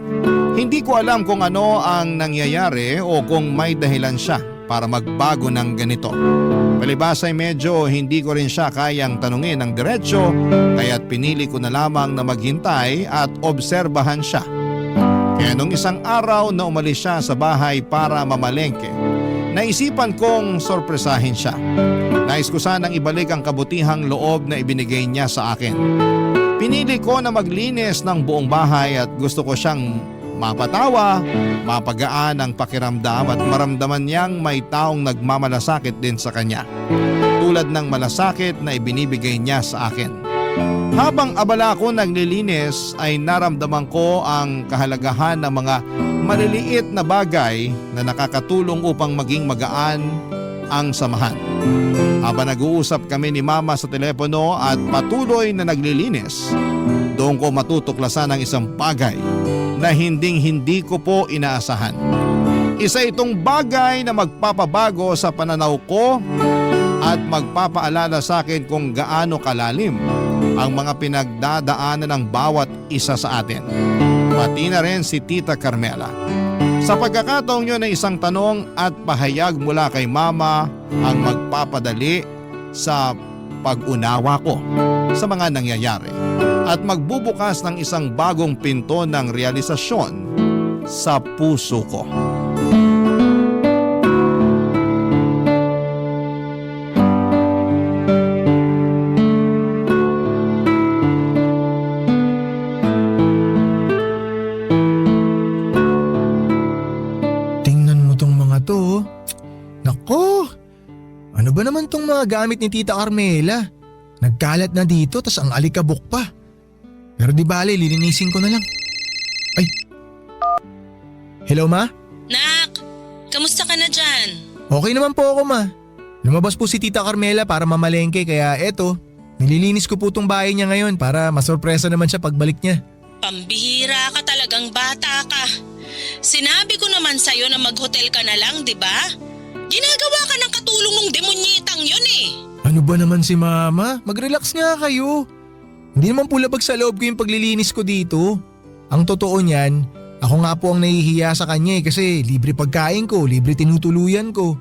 Hindi ko alam kung ano ang nangyayari o kung may dahilan siya para magbago ng ganito. Palibas ay medyo hindi ko rin siya kayang tanungin ng diretsyo kaya't pinili ko na lamang na maghintay at obserbahan siya. Kaya nung isang araw na umalis siya sa bahay para mamalengke, naisipan kong sorpresahin siya. Nais ko sanang ibalik ang kabutihang loob na ibinigay niya sa akin. Pinili ko na maglinis ng buong bahay at gusto ko siyang mapatawa, mapagaan ang pakiramdam at maramdaman niyang may taong nagmamalasakit din sa kanya. Tulad ng malasakit na ibinibigay niya sa akin. Habang abala ko naglilinis ay naramdaman ko ang kahalagahan ng mga maliliit na bagay na nakakatulong upang maging magaan ang samahan. Habang nag-uusap kami ni Mama sa telepono at patuloy na naglilinis, doon ko matutuklasan ang isang bagay na hindi ko po inaasahan. Isa itong bagay na magpapabago sa pananaw ko at magpapaalala sa akin kung gaano kalalim ang mga pinagdadaanan ng bawat isa sa atin. Pati na rin si Tita Carmela. Sa pagkakataong yun ay isang tanong at pahayag mula kay Mama ang magpapadali sa pag-unawa ko sa mga nangyayari at magbubukas ng isang bagong pinto ng realisasyon sa puso ko. Ano ba naman tong mga gamit ni Tita Carmela? Nagkalat na dito tas ang alikabok pa. Pero di bale, lilinisin ko na lang. Ay! Hello ma? Nak, kamusta ka na dyan? Okay naman po ako ma. Lumabas po si Tita Carmela para mamalengke kaya eto, nililinis ko po tong bahay niya ngayon para masorpresa naman siya pagbalik niya. Pambihira ka talagang bata ka. Sinabi ko naman sa'yo na mag-hotel ka na lang, di ba? Ginagawa ka ng katulong ng demonyetang yun eh. Ano ba naman si Mama? Mag-relax nga kayo. Hindi naman po labag sa loob ko yung paglilinis ko dito. Ang totoo niyan, ako nga po ang nahihiya sa kanya kasi libre pagkain ko, libre tinutuluyan ko.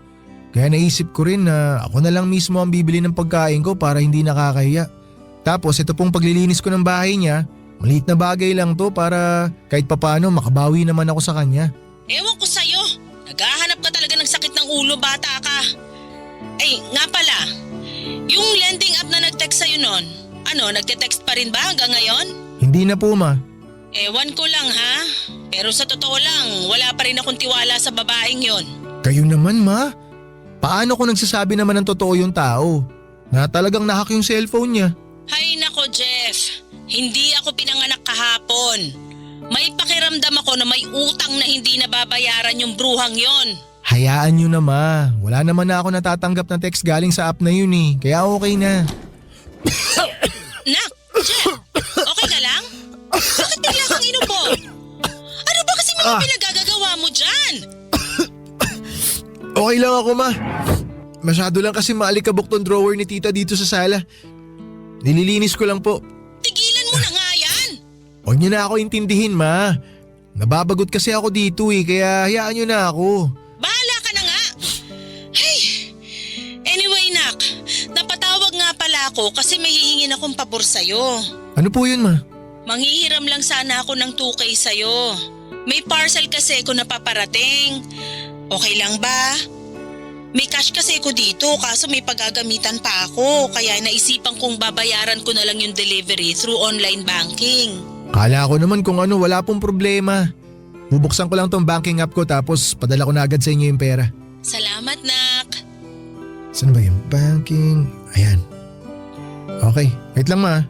Kaya naisip ko rin na ako na lang mismo ang bibili ng pagkain ko para hindi nakakahiya. Tapos ito pong paglilinis ko ng bahay niya, maliit na bagay lang to para kahit papano makabawi naman ako sa kanya. Ewan ko sa'yo. Naghahanap ka talaga ng sakit ng ulo, bata ka. Ay, nga pala. Yung lending app na nag-text sa'yo nun, nagte-text pa rin ba hanggang ngayon? Hindi na po ma. Ewan ko lang ha. Pero sa totoo lang, wala pa rin akong tiwala sa babaeng yon. Kayo naman ma. Paano kung nagsasabi naman ng totoo yung tao? Na talagang nahack yung cellphone niya. Hay nako Jeff, hindi ako pinanganak kahapon. May pakiramdam ako na may utang na hindi nababayaran yung bruhang yon. Hayaan nyo na ma. Wala naman na ako natatanggap na text galing sa app na yun eh. Kaya okay na. Nak, Jeff, okay ka lang? Bakit bigla kang inubo? Ano ba kasi mga pinagagagawa mo dyan? Okay lang ako ma. Masyado lang kasi maalikabok tong drawer ni tita dito sa sala. Nililinis ko lang po. Tigilan mo na nga yan. Huwag niyo na ako intindihin ma. Nababagot kasi ako dito eh kaya hayaan niyo na ako. Bahala ka na nga. Hey, anyway nak, napatawag nga pala ako kasi may hihingin akong pabor sa'yo. Ano po yun ma? Manghihiram lang sana ako ng 2K sa'yo. May parcel kasi ko napaparating. Okay lang ba? May cash kasi ko dito kaso may paggagamitan pa ako kaya naisipan kong babayaran ko na lang yung delivery through online banking. Kala ko naman kung ano, wala pong problema. Bubuksan ko lang tong banking app ko tapos padala ko na agad sa inyo yung pera. Salamat, Nak. Saan ba yung banking? Ayan. Okay, wait lang ma.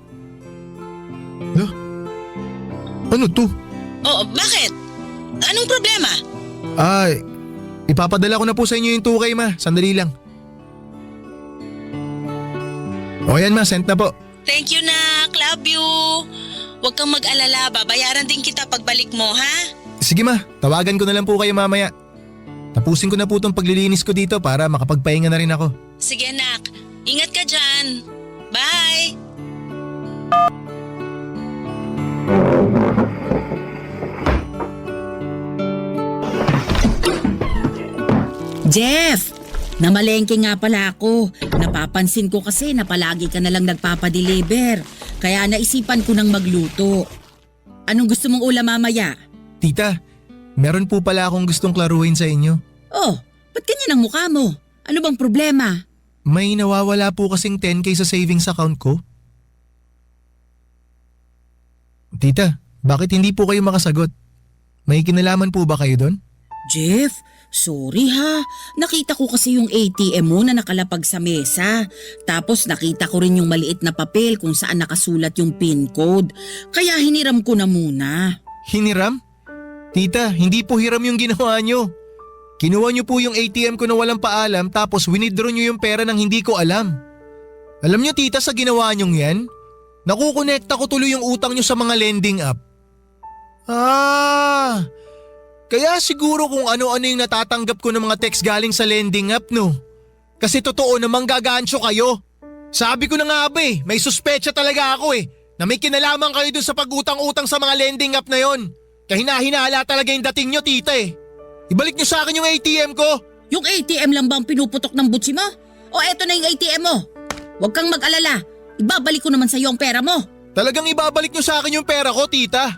Lo? Ano to? Oh, bakit? Anong problema? Ay, ipapadala ko na po sa inyo yung 2K ma. Sandali lang. O yan ma, sent na po. Thank you, Nak. Love you. Huwag kang mag-alala. Babayaran din kita pagbalik mo, ha? Sige ma, tawagan ko na lang po kayo mamaya. Tapusin ko na po itong paglilinis ko dito para makapagpahinga na rin ako. Sige, Nak. Ingat ka dyan. Bye! Jeff! Namalengke nga pala ako. Napapansin ko kasi na palagi ka na lang nagpapadeliver. Kaya naisipan ko nang magluto. Anong gusto mong ulam mamaya? Tita, meron po pala akong gustong klaruhin sa inyo. Oh, ba't ganyan ang mukha mo? Ano bang problema? May nawawala po kasing 10K sa savings account ko. Tita, bakit hindi po kayo makasagot? May kinalaman po ba kayo doon? Jeff, sorry ha. Nakita ko kasi yung ATM mo na nakalapag sa mesa. Tapos nakita ko rin yung maliit na papel kung saan nakasulat yung PIN code. Kaya hiniram ko na muna. Hiniram? Tita, hindi po hiram yung ginawa nyo. Kinuha nyo po yung ATM ko na walang paalam tapos winidraw nyo yung pera nang hindi ko alam. Alam nyo tita sa ginawa nyong yan? Nakukonekta ko tuloy yung utang nyo sa mga lending app. Kaya siguro kung ano-ano yung natatanggap ko ng mga text galing sa lending app no. Kasi totoo namang gagancho kayo. Sabi ko na nga ba may suspecha talaga ako na may kinalaman kayo dun sa pag-utang-utang sa mga lending app na yon. Kaya hinahinala talaga yung dating nyo tita Ibalik nyo sa akin yung ATM ko. Yung ATM lang ba ang pinuputok ng butsi mo? O eto na yung ATM mo? Huwag kang mag-alala. Ibabalik ko naman sa iyo ang pera mo. Talagang ibabalik nyo sa akin yung pera ko tita.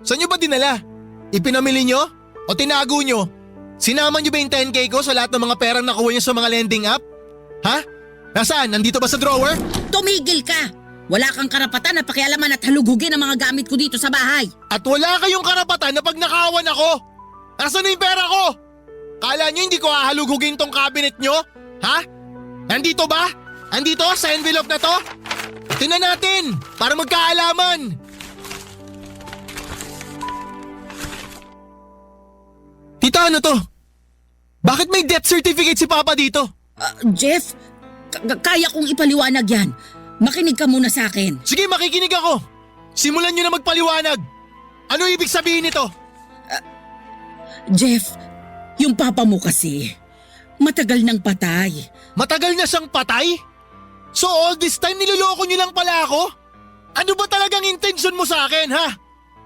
Saan nyo ba dinala? Ipinamili nyo? O tinago nyo? Sinama nyo ba yung 10K ko sa lahat ng mga perang nakuha nyo sa mga lending app? Ha? Nasaan? Nandito ba sa drawer? Tumigil ka! Wala kang karapatan na pakialaman at halugugin ang mga gamit ko dito sa bahay. At wala kayong karapatan na pag nakawan ako. Nasaan na yung pera ko? Kala nyo hindi ko hahalugugin tong cabinet nyo? Ha? Nandito ba? Andito sa envelope na to? Tingnan natin para magkaalaman. Tita, ano to? Bakit may death certificate si Papa dito? Jeff, kaya kong ipaliwanag yan. Makinig ka muna sa akin. Sige, makikinig ako. Simulan nyo na magpaliwanag. Ano ibig sabihin nito? Jeff, yung papa mo kasi, matagal nang patay. Matagal na siyang patay? So all this time niloloko nyo lang pala ako? Ano ba talagang intention mo sa akin, ha?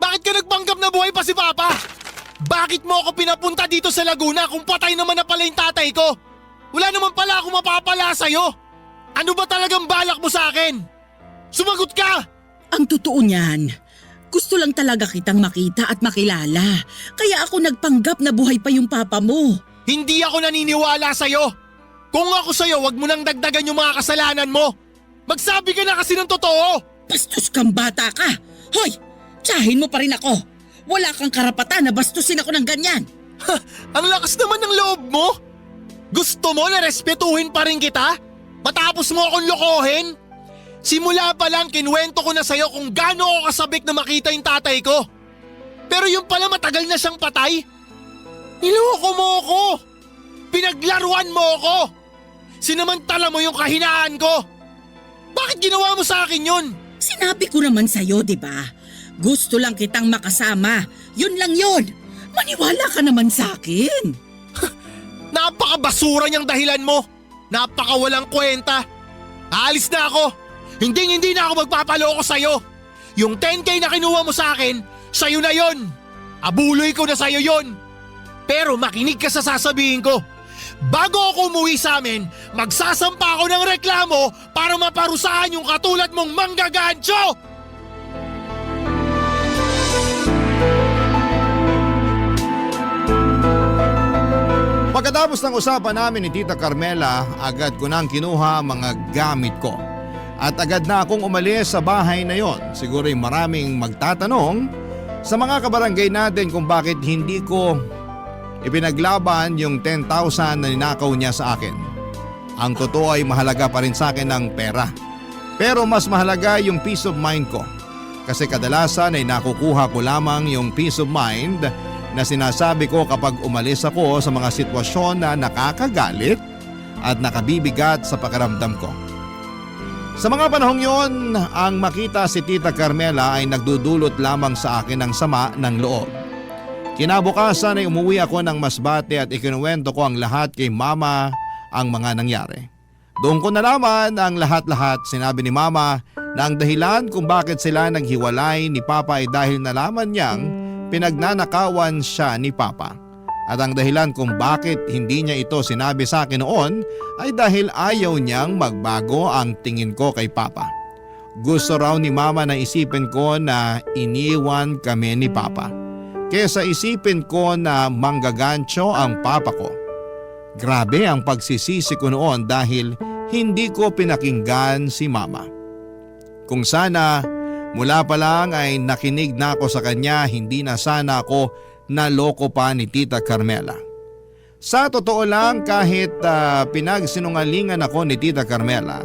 Bakit ka nagpanggap na buhay pa si Papa? Bakit mo ako pinapunta dito sa Laguna kung patay naman na pala yung tatay ko? Wala naman pala akong mapapala sa'yo. Ano ba talagang balak mo sa akin? Sumagot ka! Ang totoo niyan, gusto lang talaga kitang makita at makilala. Kaya ako nagpanggap na buhay pa yung papa mo. Hindi ako naniniwala sa'yo. Kung ako sa'yo, wag mo nang dagdagan yung mga kasalanan mo. Magsabi ka na kasi ng totoo. Bastos kang bata ka. Hoy, tsahin mo pa rin ako. Wala kang karapatan na bastusin ako ng ganyan. Ang lakas naman ng loob mo. Gusto mo na respetuhin pa rin kita? Matapos mo akong lokohin? Simula pa lang kinwento ko na sa'yo kung gaano ako kasabik na makita yung tatay ko. Pero yung pala matagal na siyang patay. Niloko mo ako. Pinaglaruan mo ako. Sinamantala mo yung kahinaan ko. Bakit ginawa mo sa akin yun? Sinabi ko naman sa'yo, di ba? Gusto lang kitang makasama. Yun lang yun. Maniwala ka naman sa akin. Napakabasura niyang dahilan mo. Napakawalang kwenta. Aalis na ako. Hindi na ako magpapaloko sa'yo. Yung 10K na kinuha mo sa akin, sa'yo na yon. Abuloy ko na sa'yo yon. Pero makinig ka sa sasabihin ko. Bago ako umuwi sa amin, magsasampa ako ng reklamo para maparusahan yung katulad mong manggagancho! Pagkatapos ng usapan namin ni Tita Carmela, agad ko nang kinuha ang mga gamit ko. At agad na akong umalis sa bahay na yon. Siguro'y maraming magtatanong sa mga kabarangay natin kung bakit hindi ko ipinaglaban yung 10,000 na ninakaw niya sa akin. Ang totoo ay mahalaga pa rin sa akin ang pera. Pero mas mahalaga yung peace of mind ko. Kasi kadalasan ay nakukuha ko lamang yung peace of mind na sinasabi ko kapag umalis ako sa mga sitwasyon na nakakagalit at nakabibigat sa pakiramdam ko. Sa mga panahong yon, ang makita si Tita Carmela ay nagdudulot lamang sa akin ng sama ng loob. Kinabukasan ay umuwi ako ng Masbate at ikinuwento ko ang lahat kay Mama ang mga nangyari. Doon ko nalaman ang lahat-lahat. Sinabi ni Mama na ang dahilan kung bakit sila naghiwalay ni Papa ay dahil nalaman niyang pinagnanakawan siya ni Papa. At ang dahilan kung bakit hindi niya ito sinabi sa akin noon ay dahil ayaw niyang magbago ang tingin ko kay Papa. Gusto raw ni Mama na isipin ko na iniwan kami ni Papa. Kesa isipin ko na manggagancho ang Papa ko. Grabe ang pagsisisi ko noon dahil hindi ko pinakinggan si Mama. Kung sana mula pa lang ay nakinig na ako sa kanya, hindi na sana ako naloko pa ni Tita Carmela. Sa totoo lang, kahit pinagsinungalingan ako ni Tita Carmela,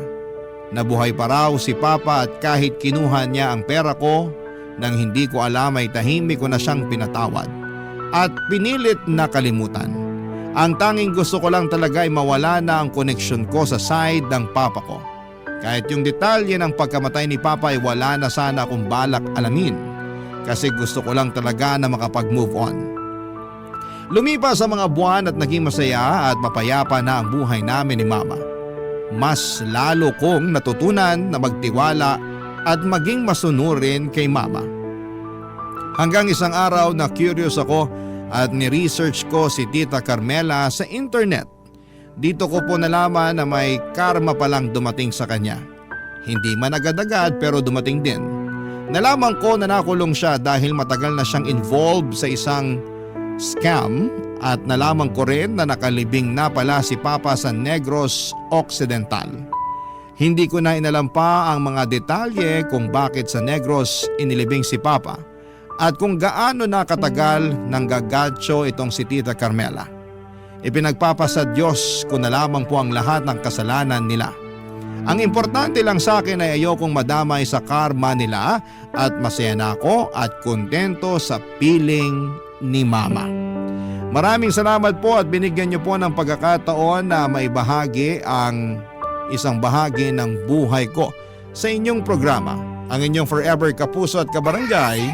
nabuhay pa raw si Papa at kahit kinuha niya ang pera ko nang hindi ko alam ay tahimik ko na siyang pinatawad at pinilit na kalimutan. Ang tanging gusto ko lang talaga ay mawala na ang koneksyon ko sa side ng Papa ko. Kahit yung detalye ng pagkamatay ni Papa ay wala na sana akong balak alamin. Kasi gusto ko lang talaga na makapag-move on. Lumipas ang mga buwan at naging masaya at mapayapa na ang buhay namin ni Mama. Mas lalo kong natutunan na magtiwala at maging masunurin kay Mama. Hanggang isang araw na curious ako at ni-research ko si Tita Carmela sa internet. Dito ko po nalaman na may karma palang dumating sa kanya. Hindi man agad-agad pero dumating din. Nalaman ko na nakulong siya dahil matagal na siyang involved sa isang scam at nalaman ko rin na nakalibing na pala si Papa sa Negros Occidental. Hindi ko na inalam pa ang mga detalye kung bakit sa Negros inilibing si Papa at kung gaano nakatagal nang gagatso itong si Tita Carmela. Ipinagpapasa Diyos ko na lamang po ang lahat ng kasalanan nila. Ang importante lang sa akin ay ayokong madamay sa karma nila at masaya na ako at kontento sa piling ni Mama. Maraming salamat po at binigyan niyo po ng pagkakataon na maibahagi ang isang bahagi ng buhay ko sa inyong programa. Ang inyong forever kapuso at kabarangay,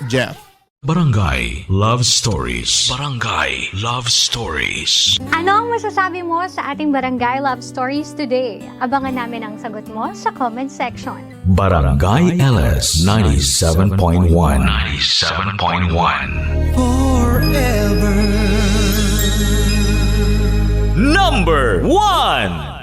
Jeff. Barangay Love Stories. Barangay Love Stories. Ano ang masasabi mo sa ating Barangay Love Stories today? Abangan namin ang sagot mo sa comment section. Barangay LS 97.1. 97.1. Forever. Number 1.